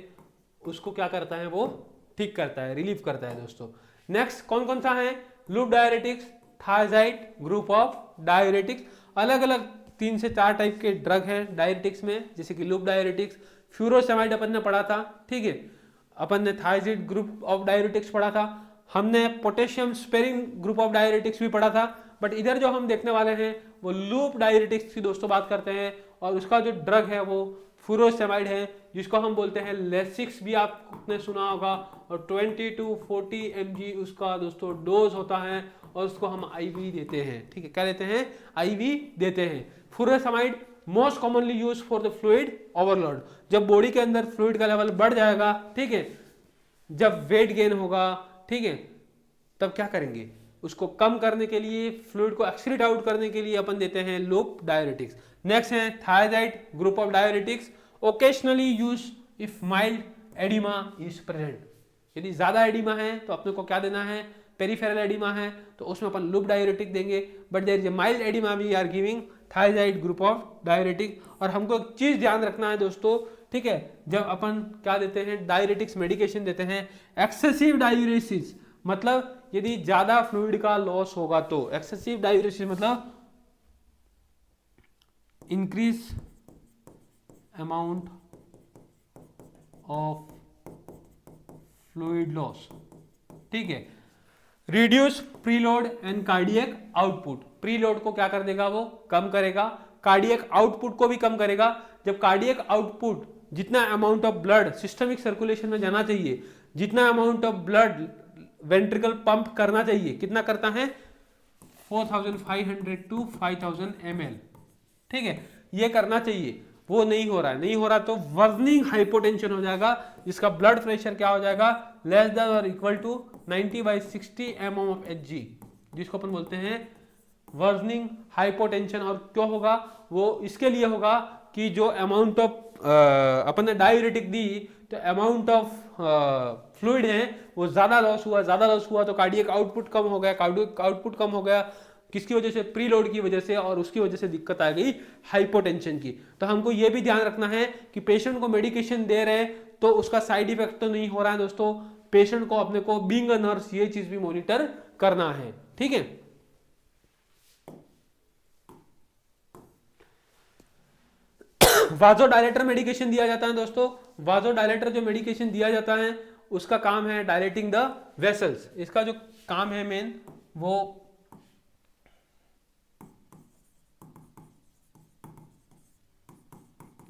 उसको क्या करता है, वो ठीक करता है, रिलीव करता है दोस्तों। नेक्स्ट कौन कौन सा है? Loop diuretics, thyroid, group of diuretics. अलग अलग 3 से 4 टाइप के ड्रग हैं डायरेटिक्स में, जैसे कि लूप डायरेटिक्स, फ्यूरोसेमाइड अपन ने पढ़ा था, ठीक है, अपन ने थायराइड ग्रुप ऑफ डायरेटिक्स पढ़ा था, हमने potassium sparing group of diuretics भी पढ़ा था। बट इधर जो हम देखने वाले हैं वो लूप डायरेटिक्स की दोस्तों बात करते हैं, और उसका जो ड्रग है वो फ्यूरोसेमाइड है, जिसको हम बोलते हैं लेसिक्स, भी आपने सुना होगा, और 20 to 40 mg उसका दोस्तों डोज होता है, और उसको हम आईवी देते हैं, ठीक है, क्या देते हैं? आईवी देते हैं। Furosemide most commonly use for the fluid overload, जब बॉडी के अंदर फ्लूइड का लेवल बढ़ जाएगा, ठीक है, जब वेट गेन होगा, ठीक है, तब क्या करेंगे, उसको कम करने के लिए, फ्लूइड को एक्सक्रीट आउट करने के लिए अपन देते हैं लूप डायरेटिक्स। नेक्स्ट है thyroid group of diuretics, occasionally use if mild oedema is present. यदि ज्यादा एडिमा है तो अपने को क्या देना है? पेरिफेरल एडिमा है तो उसमें अपन लूप डायरेटिक देंगे, but there is a mild edema we are giving thyroid group of diuretic. और हमको एक चीज ध्यान रखना है दोस्तों, ठीक है, जब अपन क्या देते हैं, डायरेटिक्स मेडिकेशन देते हैं, एक्सेसिव डायूरेसिस मतलब यदि ज्यादा फ्लूइड का लॉस होगा तो, एक्सेसिव डायूरेसिस मतलब increase amount of fluid loss, ठीक है, reduce preload and cardiac output. Preload को क्या कर देगा, वो कम करेगा, कार्डियक आउटपुट को भी कम करेगा। जब कार्डियक आउटपुट, जितना amount of blood systemic circulation में जाना चाहिए, जितना amount of blood ventricle pump करना चाहिए, कितना करता है? 4500 to 5000 ml, ठीक है, ये करना चाहिए, वो नहीं हो रहा है, नहीं हो रहा तो वर्निंग हाइपोटेंशन हो जाएगा, जिसका ब्लड प्रेशर क्या हो जाएगा? लेस देन और equal to 90/60 mm of Hg, जिसको अपन बोलते हैं वर्निंग हाइपोटेंशन। और क्यों होगा वो? इसके लिए होगा कि जो अमाउंट ऑफ अपन ने डाययूरेटिक दी तो अमाउंट ऑफ फ्लूइड है वो ज्यादा लॉस हुआ, ज्यादा लॉस हुआ तो कार्डियक आउटपुट कम हो गया, कार्डियक आउटपुट कम हो गया, किसकी वजह से? प्रीलोड की वजह से, और उसकी वजह से दिक्कत आ गई हाइपोटेंशन की। तो हमको ये भी ध्यान रखना है कि पेशेंट को मेडिकेशन दे रहे हैं तो उसका साइड इफेक्ट तो नहीं हो रहा है दोस्तों, पेशेंट को अपने को बीइंग अ नर्स ये चीज भी मॉनिटर करना है, ठीक है। वाजोडायलेटर मेडिकेशन दिया जाता है दोस्तों, वाजोडायलेटर जो मेडिकेशन दिया जाता है उसका काम है डायलेटिंग द वेसल्स। इसका जो काम है मेन वो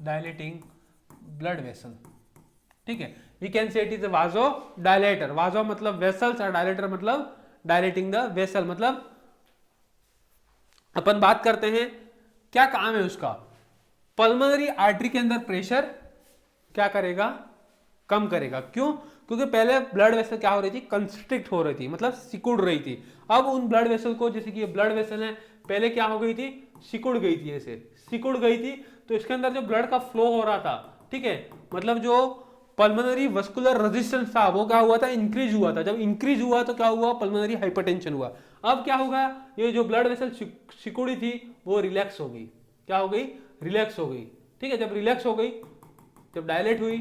डायलेटिंग ब्लड वेसल, ठीक है, we can say it is vaso dilator. Vaso मतलब वेसल्स और डायलेटर मतलब डायलेटिंग द वेसल। मतलब अपन बात करते हैं क्या काम है उसका, पल्मोनरी आर्टरी के अंदर प्रेशर क्या करेगा? कम करेगा। क्यों? क्योंकि पहले ब्लड वेसल क्या हो रही थी? कंस्ट्रिक्ट हो रही थी, मतलब सिकुड़ रही थी। अब उन ब्लड वेसल को, जैसे कि ये ब्लड वेसल है, पहले क्या हो गई थी? सिकुड़ गई थी, ऐसे सिकुड़ गई थी, तो इसके अंदर जो ब्लड का फ्लो हो रहा था, ठीक है, मतलब जो पल्मोनरी वस्कुलर रेजिस्टेंस था वो क्या हुआ था? इंक्रीज हुआ था। जब इंक्रीज हुआ तो क्या हुआ? पल्मोनरी हाइपरटेंशन हुआ। अब क्या होगा? ये जो ब्लड वेसल सिकुड़ी थी वो रिलैक्स हो गई। क्या हो गई? रिलैक्स हो गई, ठीक है। जब रिलैक्स हो गई, जब डायलेट हुई,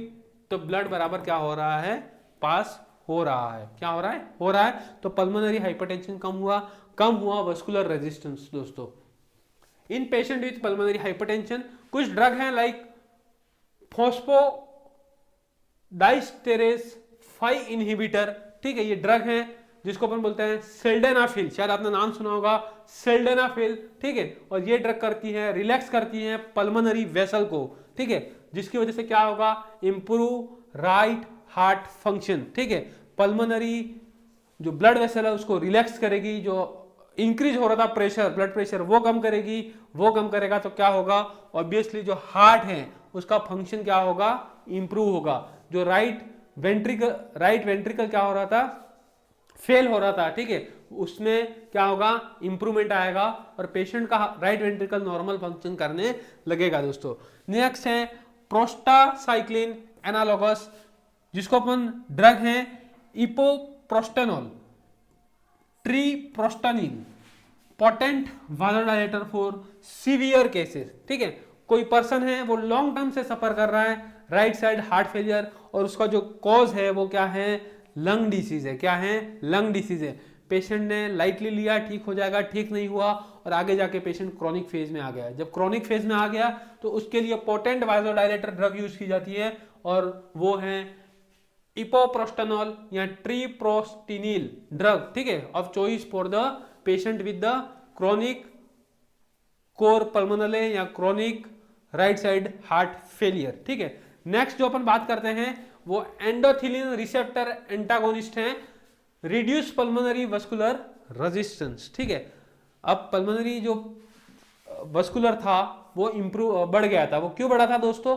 तो ब्लड बराबर क्या हो रहा है? पास हो रहा है। क्या हो रहा है? हो रहा है। तो पल्मोनरी हाइपरटेंशन कम हुआ वस्कुलर रेजिस्टेंस दोस्तों। इन पेशेंट विथ पल्मोनरी हाइपरटेंशन कुछ ड्रग हैं लाइक फॉस्फोडाइस्टेरेस 5 इनहिबिटर, ठीक है, ये ड्रग है जिसको अपन बोलते हैं सिल्डेनाफिल, शायद आपने नाम सुना होगा सिल्डेनाफिल, ठीक है। और ये ड्रग करती है, रिलैक्स करती है पल्मोनरी वेसल को, ठीक है, जिसकी वजह से क्या होगा? इंप्रूव राइट हार्ट फंक्शन, ठीक है। पल्मोनरी जो ब्लड वेसल है उसको रिलैक्स करेगी, जो इंक्रीज हो रहा था प्रेशर, ब्लड प्रेशर, वो कम करेगी। वो कम करेगा तो क्या होगा? ऑब्वियसली जो हार्ट है उसका फंक्शन क्या होगा? इंप्रूव होगा। जो राइट वेंट्रिकल क्या हो रहा था? फेल हो रहा था, ठीक है, उसमें क्या होगा, इंप्रूवमेंट आएगा और पेशेंट का राइट वेंट्रिकल नॉर्मल फंक्शन करने लगेगा दोस्तों। नेक्स्ट है प्रोस्टासाइक्लिन एनालॉगस, जिसको अपन ड्रग है इपोप्रोस्टेनॉल, ट्रीप्रोस्टानिन, पोटेंट वालोडाइलेटर फॉर सीवियर केसेस, ठीक है। कोई पर्सन है वो लॉन्ग टर्म से सफर कर रहा है राइट साइड हार्ट फेलियर, और उसका जो कॉज है वो क्या है, लंग डिसीज है। क्या है, लंग डिसीज है। पेशेंट ने लाइटली लिया, ठीक हो जाएगा, ठीक नहीं हुआ और आगे जाके पेशेंट क्रॉनिक फेज में आ गया। जब क्रॉनिक फेज में आ गया तो उसके लिए पोटेंट वालोडाइलेटर ड्रग यूज की जाती है, और वो है इपोप्रोस्टेनॉल या ट्रीप्रोस्टिनिल ड्रग, ठीक है, of choice for the patient with the chronic cor pulmonale या chronic right side heart failure, ठीक है। नेक्स्ट जो अपन बात करते हैं वो एंडोथिलिन रिसेप्टर एंटागोनिस्ट हैं, रिड्यूस पल्मोनरी वस्कुलर रेजिस्टेंस, ठीक है। अब पल्मोनरी जो वस्कुलर था वो इंप्रूव बढ़ गया था। वो क्यों बढ़ा था दोस्तों,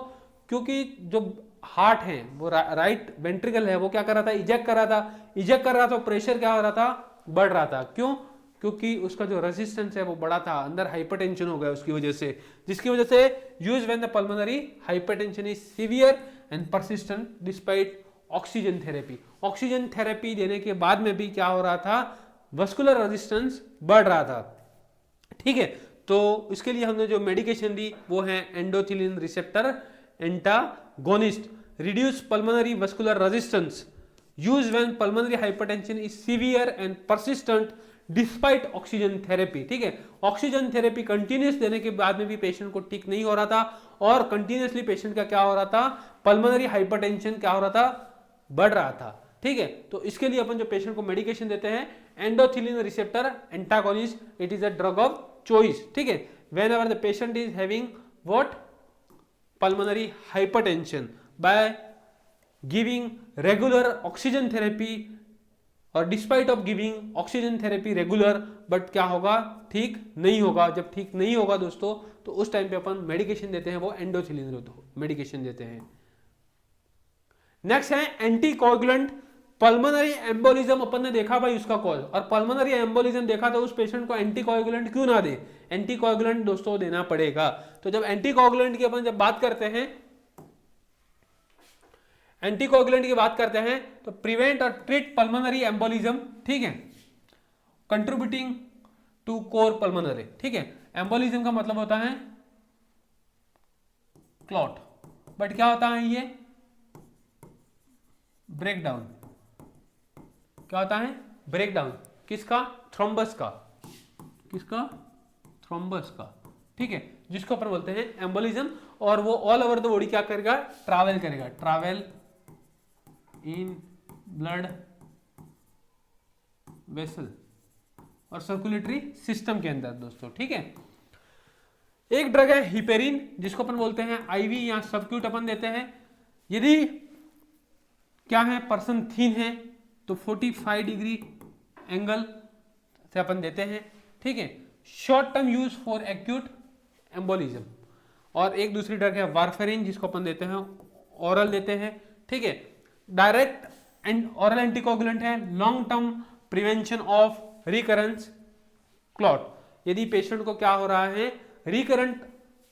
क्योंकि जो हार्ट है वो राइट वेंट्रिकल है वो क्या कर रहा था, इजेक्ट कर रहा था। इजेक्ट कर रहा था, प्रेशर क्या हो रहा था, बढ़ रहा था। क्यों, क्योंकि उसका जो रेजिस्टेंस है वो बड़ा था, अंदर हाइपरटेंशन हो गया उसकी वजह से, जिसकी वजह से use when the pulmonary hypertension is severe and persistent despite oxygen therapy. Oxygen therapy देने के बाद में भी क्या हो रहा था, वस्कुलर रेजिस्टेंस बढ़ रहा था, ठीक है। तो इसके लिए हमने जो मेडिकेशन दी वो है endothelin receptor antagonist, reduce pulmonary vascular resistance, use when pulmonary hypertension is severe and persistent despite oxygen therapy, ठीक है। ऑक्सीजन थेरेपी कंटिन्यूस देने के बाद में भी पेशेंट को ठीक नहीं हो रहा था, और कंटिन्यूसली पेशेंट का क्या हो रहा था, पल्मोनरी हाइपरटेंशन क्या हो रहा था, बढ़ रहा था, ठीक है। तो इसके लिए अपन जो पेशेंट को मेडिकेशन देते हैं endothelin receptor antagonist, it is a drug of choice, ठीक है, whenever the patient is having what, pulmonary hypertension, by giving regular oxygen therapy, और despite of giving oxygen therapy regular, but क्या होगा, ठीक नहीं होगा। जब ठीक नहीं होगा दोस्तों तो उस टाइम पे अपन मेडिकेशन देते हैं, वो एंडोथिलिन मेडिकेशन देते हैं। नेक्स्ट है एंटीकोगुलेंट पल्मोनरी एम्बोलिज्म। अपन ने देखा भाई उसका कॉज, और पल्मोनरी एम्बोलिज्म देखा तो उस पेशेंट को एंटीकोगुलेंट क्यों ना दे, एंटीकोगुलेंट दोस्तों देना पड़ेगा। तो जब एंटीकोगुलेंट की अपन जब बात करते हैं, एंटीकोगुलेंट की बात करते हैं तो प्रिवेंट और ट्रीट पल्मोनरी एम्बोलिज्म, ठीक है, कंट्रीब्यूटिंग टू कोर पल्मोनरी, ठीक है। एम्बोलिज्म का मतलब होता है क्लॉट, बट क्या होता है ये, ब्रेकडाउन। क्या होता है, ब्रेकडाउन किसका, थ्रोम्बस का, किसका, थ्रोम्बस का, ठीक है, जिसको अपन बोलते हैं एम्बोलिज्म। और वो ऑल ओवर द बॉडी क्या करेगा, ट्रैवल करेगा, ट्रैवल इन ब्लड वेसल और सर्कुलेटरी सिस्टम के अंदर दोस्तों, ठीक है। एक ड्रग है हिपेरिन, जिसको अपन बोलते हैं आईवी या सबक्यूट अपन देते हैं। यदि क्या है, पर्सन थीन है तो 45 डिग्री एंगल से अपन देते हैं, ठीक है। Short term use for acute embolism. और एक दूसरी ड्रग है वारफेरिन, जिसको अपन देते हैं ओरल देते हैं, ठीक है। डायरेक्ट एंड ओरल एंटीकोगुलेंट है, long term prevention of recurrence clot. यदि पेशेंट को क्या हो रहा है, रिकरेंट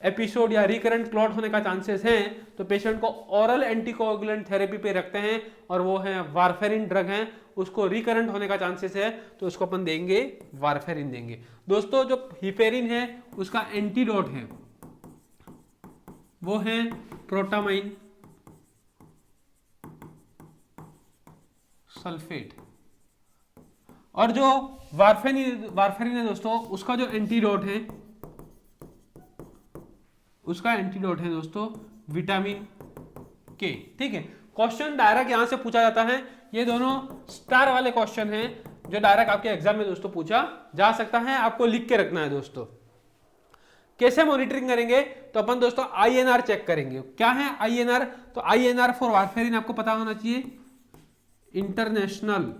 एपिसोड या रिकरेंट क्लॉट होने का चांसेस है, तो पेशेंट को ओरल एंटीकोगुलेंट थेरेपी पे रखते हैं, और वो है वारफेरिन ड्रग है। उसको रिकरेंट होने का चांसेस है तो उसको अपन देंगे वारफेरिन देंगे दोस्तों। जो हिपेरिन है उसका एंटीडोट है वो है प्रोटामाइन सल्फेट, और जो वारफेरिन है दोस्तों उसका जो एंटीडोट है, उसका एंटीडोट है दोस्तों विटामिन के, ठीक है। क्वेश्चन डायरेक्ट यहां से पूछा जाता है, ये दोनों स्टार वाले क्वेश्चन हैं जो डायरेक्ट आपके एग्जाम में दोस्तों पूछा जा सकता है, आपको लिख के रखना है दोस्तों। कैसे मॉनिटरिंग करेंगे, तो अपन दोस्तों आईएनआर चेक करेंगे। क्या है आईएनआर, तो आईएनआर फॉर वारफेरिन आपको पता होना चाहिए, इंटरनेशनल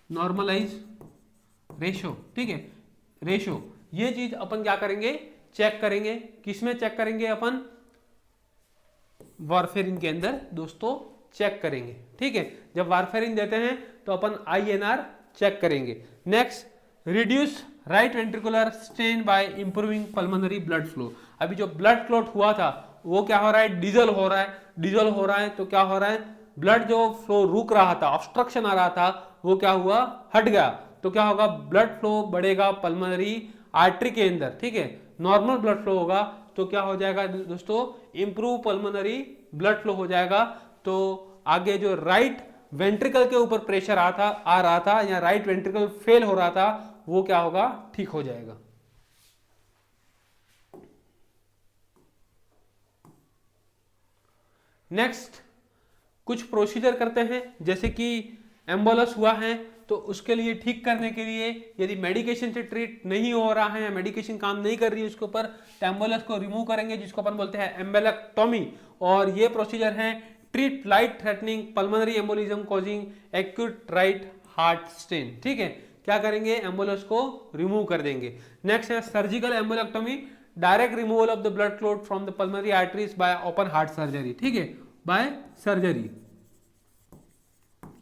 नॉर्मलाइज रेशो, ठीक है, रेशो। ये चीज अपन क्या करेंगे, चेक करेंगे। किसमें चेक करेंगे अपन, वारफेरिन के अंदर दोस्तों चेक करेंगे। ठीक है, जब वारफेरिन देते हैं तो अपन INR चेक करेंगे। Next, reduce right ventricular strain by improving pulmonary blood flow. अभी जो ब्लड क्लॉट हुआ था वो क्या हो रहा है, डीजल हो रहा है। डीजल हो रहा है तो क्या हो रहा है, ब्लड जो फ्लो रुक रहा था, ऑब्स्ट्रक्शन आ रहा था, वो क्या हुआ, हट गया। तो क्या होगा, ब्लड फ्लो बढ़ेगा पल्मोनरी आर्टरी के अंदर। ठीक है, नॉर्मल ब्लड फ्लो होगा तो क्या हो जाएगा दोस्तों, इंप्रूव पल्मोनरी ब्लड फ्लो हो जाएगा। तो आगे जो राइट वेंट्रिकल के ऊपर प्रेशर आ रहा था या राइट वेंट्रिकल फेल हो रहा था, वो क्या होगा, ठीक हो जाएगा। नेक्स्ट, कुछ प्रोसीजर करते हैं, जैसे कि एम्बोलस हुआ है तो उसके लिए ठीक करने के लिए यदि मेडिकेशन से ट्रीट नहीं हो रहा है या मेडिकेशन काम नहीं कर रही है उसके ऊपर, तो एम्बोलस को रिमूव करेंगे, जिसको अपन बोलते हैं एम्बेलेक्टोमी। और ये प्रोसीजर है treat life threatening pulmonary embolism causing acute right heart strain. ठीक है, क्या करेंगे, एम्बोलस को रिमूव कर देंगे। नेक्स्ट है surgical embolectomy, direct removal of the blood clot from the pulmonary arteries by open heart surgery. ठीक है, बाय सर्जरी।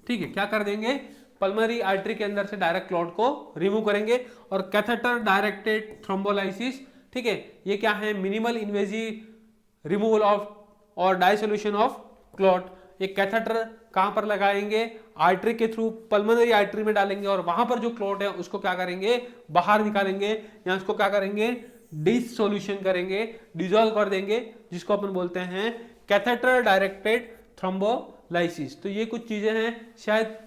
ठीक है, क्या कर देंगे, पल्मोनरी आर्टरी के अंदर से डायरेक्ट क्लॉट को रिमूव करेंगे। और कैथेटर डायरेक्टेड थ्रोम्बोलाइसिस, ठीक है, ये क्या है, मिनिमल इन्वेजिव रिमूवल ऑफ और डाइसोल्यूशन ऑफ क्लॉट। ये कैथेटर कहां पर लगाएंगे, आर्टरी के थ्रू पल्मोनरी आर्टरी में डालेंगे और वहां पर जो क्लॉट है उसको क्या करेंगे, बाहर निकालेंगे या उसको क्या करेंगे, डिसोल्यूशन करेंगे, डिजोल्व कर देंगे, जिसको अपन बोलते हैं कैथेटर डायरेक्टेड थ्रोम्बोलाइसिस। तो ये कुछ चीजें हैं, शायद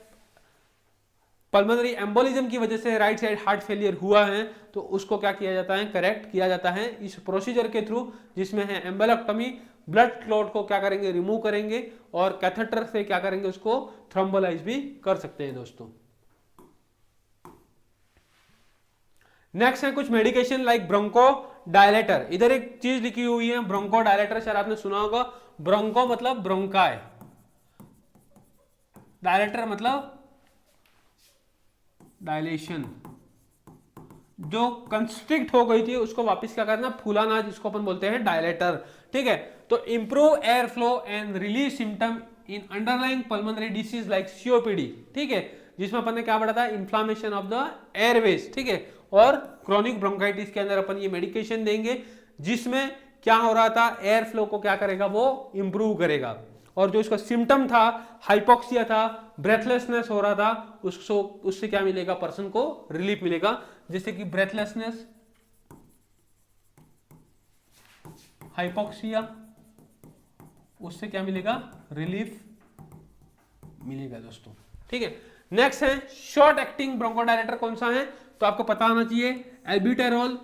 पल्मोनरी एम्बोलिज्म की वजह से राइट साइड हार्ट फेलियर हुआ है तो उसको क्या किया जाता है, करेक्ट किया जाता है इस प्रोसीजर के थ्रू, जिसमें है एम्बोलेक्टोमी। ब्लड क्लॉट को क्या करेंगे, रिमूव करेंगे और कैथेटर से क्या करेंगे, उसको थ्रोम्बोलाइज भी कर सकते हैं दोस्तों। नेक्स्ट है कुछ मेडिकेशन लाइक ब्रोंको डायलेटर। इधर एक चीज लिखी हुई है ब्रोंको डायलेटर, शायद आपने सुना होगा। ब्रोंको मतलब ब्रोंकाई, डायलेटर मतलब डायलेशन, जो कंस्ट्रिक्ट हो गई थी उसको वापस क्या करना, फूलाना, जिसको अपन बोलते हैं डायलेटर। ठीक है, तो improve air flow and release symptom in underlying pulmonary disease like COPD। ठीक है, जिसमें अपन ने क्या पढ़ा था, इन्फ्लामेशन ऑफ द एयरवेज। ठीक है, और क्रोनिक ब्रोंकाइटिस के अंदर अपन ये मेडिकेशन देंगे, जिसमें क्या हो रहा था, एयर फ्लो को क्या करेगा, वो इंप्रूव करेगा। और जो इसका सिम्टम था, हाइपोक्सिया था, ब्रेथलेसनेस हो रहा था, उससे क्या मिलेगा, पर्सन को रिलीफ मिलेगा। जैसे कि ब्रेथलेसनेस, हाइपोक्सिया, उससे क्या मिलेगा, रिलीफ मिलेगा दोस्तों। ठीक है, नेक्स्ट है शॉर्ट एक्टिंग ब्रोंकोडायलेटर। कौन सा है, तो आपको पता होना चाहिए, albuterol,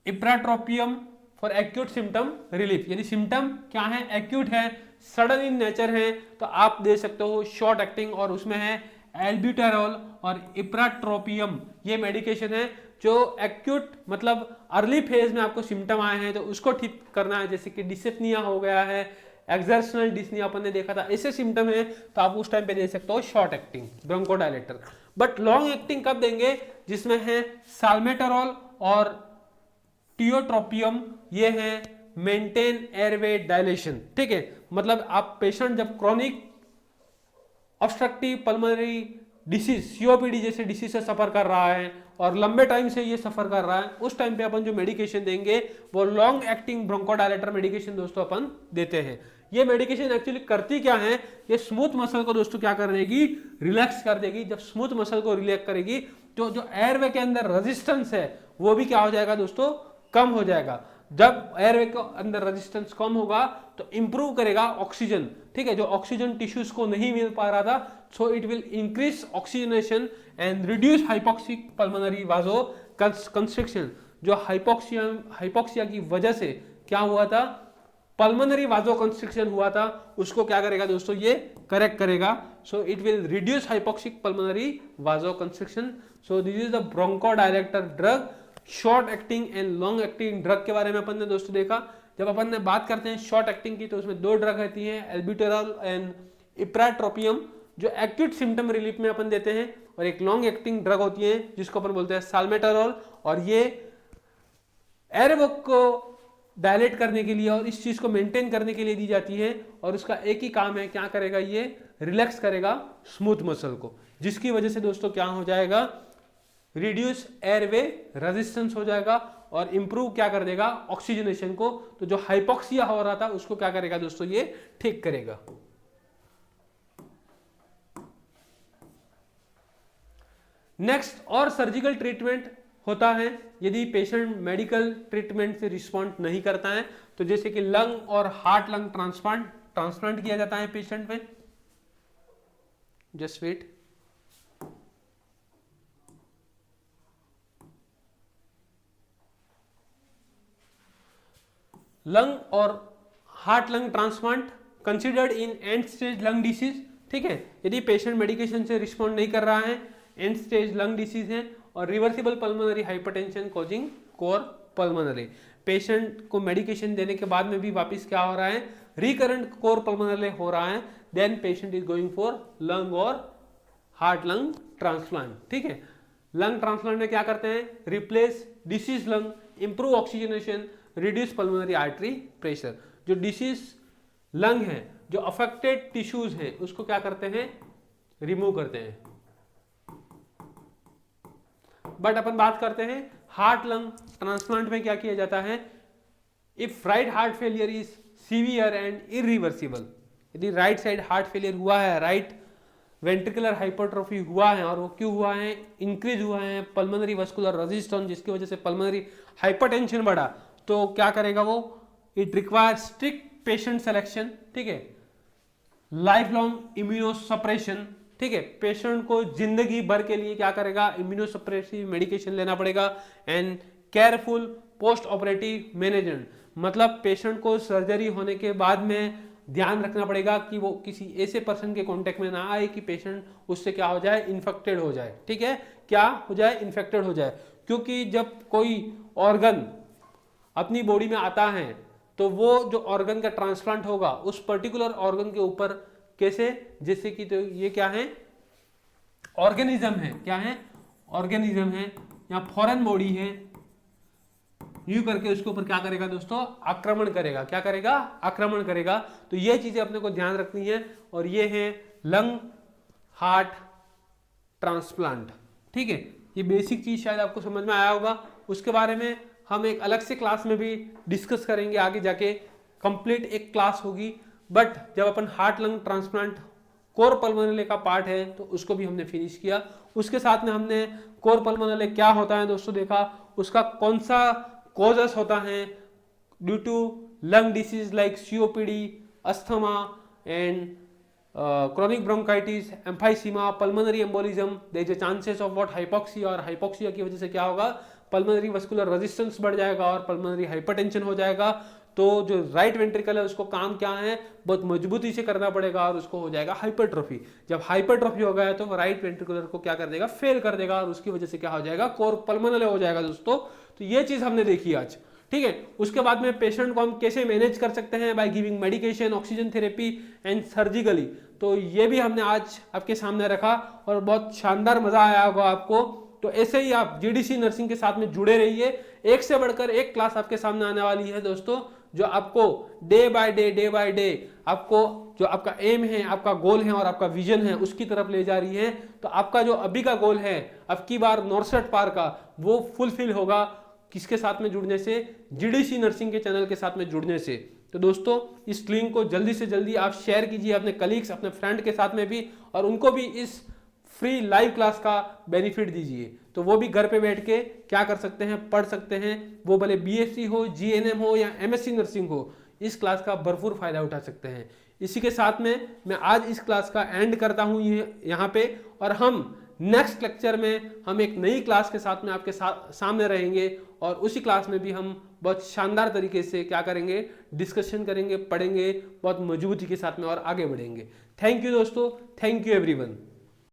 ipratropium for acute symptom relief. यदि सिम्टम क्या है, एक्यूट है, सडन इन नेचर है, तो आप दे सकते हो शॉर्ट एक्टिंग, और उसमें है एल्ब्यूटेरॉल और इप्राट्रोपियम। ये मेडिकेशन है जो एक्यूट मतलब अर्ली फेज में आपको सिम्टम आए हैं तो उसको ठीक करना है, जैसे कि डिसेप्निया हो गया है, एक्सर्शनल डिस्निया अपन ने देखा था, ऐसे सिम्टम है तो आप उस टाइम पे दे सकते हो short acting bronchodilator. But long acting कब देंगे, जिसमें है साल्मेटरॉल और टियोट्रोपियम, ये है मेंटेन एयरवे डायलेशन। ठीक है, मतलब आप पेशेंट जब chronic obstructive pulmonary disease, COPD जैसे डिसीज से सफर कर रहा है और लंबे टाइम से ये सफर कर रहा है, उस टाइम पे अपन जो मेडिकेशन देंगे वो लॉन्ग एक्टिंग ब्रोंकोडायलेटर मेडिकेशन दोस्तों अपन देते हैं। ये मेडिकेशन एक्चुअली करती क्या है, ये स्मूथ मसल को दोस्तों क्या कर देगी, रिलैक्स कर देगी। जब स्मूथ मसल को रिलैक्स करेगी तो जो एयरवे के अंदर रेजिस्टेंस है वो भी क्या हो जाएगा दोस्तों, कम हो जाएगा। जब एयरवे के अंदर रेजिस्टेंस कम होगा तो इंप्रूव करेगा ऑक्सीजन। ठीक है, जो ऑक्सीजन टिश्यूज को नहीं मिल पा रहा था, so it will increase oxygenation and reduce hypoxic pulmonary vaso constriction. जो हाइपोक्सिया की वजह से क्या हुआ था, पल्मोनरी वाजो कंस्ट्रिक्शन हुआ था, उसको क्या करेगा दोस्तों, ये करेक्ट करेगा। So it will reduce hypoxic pulmonary vaso constriction. So this is the bronchodilator drug. Short acting and long acting drug के बारे में अपन ने दोस्तों देखा। जब अपन ने बात करते हैं शॉर्ट एक्टिंग की तो उसमें दो ड्रग रहती हैं, एल्ब्यूटेरॉल एंड इप्राट्रोपियम, जो एक्यूट सिम्टम रिलीफ में अपन देते हैं, और एक लॉन्ग एक्टिंग ड्रग होती है जिसको अपन बोलते हैं साल्मेटरॉल, और ये एयरवे को डायलेट करने के लिए और इस चीज को मेंटेन करने के लिए दी जाती है, और उसका एक ही काम है, क्या करेगा ये, रिलैक्स करेगा स्मूथ मसल को, जिसकी वजह से दोस्तों क्या हो जाएगा, रिड्यूस एयरवे रेजिस्टेंस हो जाएगा और इंप्रूव क्या कर देगा, ऑक्सीजनेशन को। तो जो हाइपोक्सिया हो रहा था उसको क्या करेगा दोस्तों, ये ठीक करेगा। नेक्स्ट, और सर्जिकल ट्रीटमेंट होता है यदि पेशेंट मेडिकल ट्रीटमेंट से रिस्पॉन्ड नहीं करता है, तो जैसे कि लंग और हार्ट लंग ट्रांसप्लांट किया जाता है पेशेंट में। Just wait. लंग और heart lung transplant considered in end stage lung disease, ठीक है। यदि पेशेंट मेडिकेशन से रिस्पॉन्ड नहीं कर रहा है, एंड स्टेज लंग डिसीज है, और reversible pulmonary hypertension causing core pulmonary, patient को मेडिकेशन देने के बाद में भी वापस क्या हो रहा है, रिकरेंट कोर पल्मोनरी हो रहा है, then patient is going for lung और हार्ट लंग ट्रांसप्लांट, ठीक है। लंग ट्रांसप्लांट में क्या करते हैं, replace disease lung, improve oxygenation, reduce pulmonary artery pressure. जो डिसीज लंग है, जो अफेक्टेड टिश्यूज हैं, उसको क्या करते हैं, रिमूव करते हैं। बट अपन बात करते हैं हार्ट लंग ट्रांसप्लांट में क्या किया जाता है, if right heart failure is severe and irreversible, यदि राइट साइड हार्ट फेलियर हुआ है, राइट वेंट्रिकुलर हाइपरट्रोफी हुआ है, और वो क्यों हुआ है, इंक्रीज हुआ है पल्मोनरी वस्कुलर रेजिस्टेंस, जिसकी वजह से पल्मोनरी हाइपरटेंशन बढ़ा, तो क्या करेगा वो, it require strict patient selection, ठीक है, लाइफ लॉन्ग इम्यूनोसप्रेशन, ठीक है, पेशेंट को जिंदगी भर के लिए क्या करेगा, इम्यूनोसप्रेसिव मेडिकेशन लेना पड़ेगा, and careful post operative management, मतलब पेशेंट को सर्जरी होने के बाद में ध्यान रखना पड़ेगा कि वो किसी ऐसे पर्सन के कांटेक्ट में ना आए कि पेशेंट उससे क्या हो जाए, इन्फेक्टेड हो जाए, ठीक है, क्या हो जाए, इन्फेक्टेड हो जाए। क्योंकि जब कोई ऑर्गन अपनी बॉडी में आता है तो वो जो ऑर्गन का ट्रांसप्लांट होगा उस पर्टिकुलर ऑर्गन के ऊपर कैसे, जैसे कि तो ये क्या है, ऑर्गेनिज्म है, क्या है, ऑर्गेनिज्म है, या फॉरेन बॉडी है, यूं करके उसके ऊपर क्या करेगा दोस्तों, आक्रमण करेगा, क्या करेगा, आक्रमण करेगा। तो ये चीजें अपने को ध्यान रखनी है, और ये है लंग हार्ट ट्रांसप्लांट, ठीक है। ये बेसिक चीज शायद आपको समझ में आया होगा, उसके बारे में हम एक अलग से क्लास में भी डिस्कस करेंगे, आगे जाके कंप्लीट एक क्लास होगी। बट जब अपन heart lung transplant cor pulmonary का पार्ट है तो उसको भी हमने फिनिश किया। उसके साथ में हमने कोर पल्मोनरी क्या होता है दोस्तों देखा, उसका कौन सा कॉजेस होता है due to lung disease like COPD, asthma and chronic bronchitis, emphysema, pulmonary embolism, there is a chances of what hypoxia, और hypoxia की वजह से क्या होगा, पल्मोनरी वस्कुलर रेजिस्टेंस बढ़ जाएगा और पल्मोनरी हाइपरटेंशन हो जाएगा। तो जो राइट वेंट्रिकल है उसको काम क्या है, बहुत मजबूती से करना पड़ेगा और उसको हो जाएगा हाइपरट्रोफी। जब हाइपरट्रोफी हो गया तो राइट वेंट्रिकुलर को क्या कर देगा, फेल कर देगा, और उसकी वजह से क्या हो जाएगा, कोर पल्मोनरी हो जाएगा दोस्तों। तो ये चीज हमने देखी आज, ठीक है। उसके बाद में पेशेंट को हम कैसे मैनेज कर सकते हैं, by giving medication, oxygen therapy and surgically. तो ये भी हमने आज आपके सामने रखा और बहुत शानदार मजा आया होगा आपको। तो ऐसे ही आप जीडीसी नर्सिंग के साथ में जुड़े रहिए, एक से बढ़कर एक क्लास आपके सामने आने वाली है दोस्तों, जो आपको डे बाय डे आपको जो आपका एम है, आपका गोल है और आपका विजन है उसकी तरफ ले जा रही है। तो आपका जो अभी का गोल है, अब की बार 69 पार का, वो फुलफिल होगा किसके साथ में जुड़ने से, जीडीसी नर्सिंग के चैनल के साथ में जुड़ने से। तो दोस्तों इस लिंक को जल्दी से जल्दी आप शेयर कीजिए अपने कलीग्स, अपने फ्रेंड के साथ में भी, और उनको भी इस फ्री लाइव क्लास का बेनिफिट दीजिए। तो वो भी घर पे बैठ के क्या कर सकते हैं, पढ़ सकते हैं, वो भले बीएससी हो, जीएनएम हो या एमएससी नर्सिंग हो, इस क्लास का भरपूर फायदा उठा सकते हैं। इसी के साथ में मैं आज इस क्लास का एंड करता हूँ यहाँ पे, और हम नेक्स्ट लेक्चर में हम एक नई क्लास के साथ में आपके सामने रहेंगे, और उसी क्लास में भी हम बहुत शानदार तरीके से क्या करेंगे, डिस्कशन करेंगे, पढ़ेंगे बहुत मजबूती के साथ में और आगे बढ़ेंगे। थैंक यू दोस्तों, थैंक यू एवरीवन।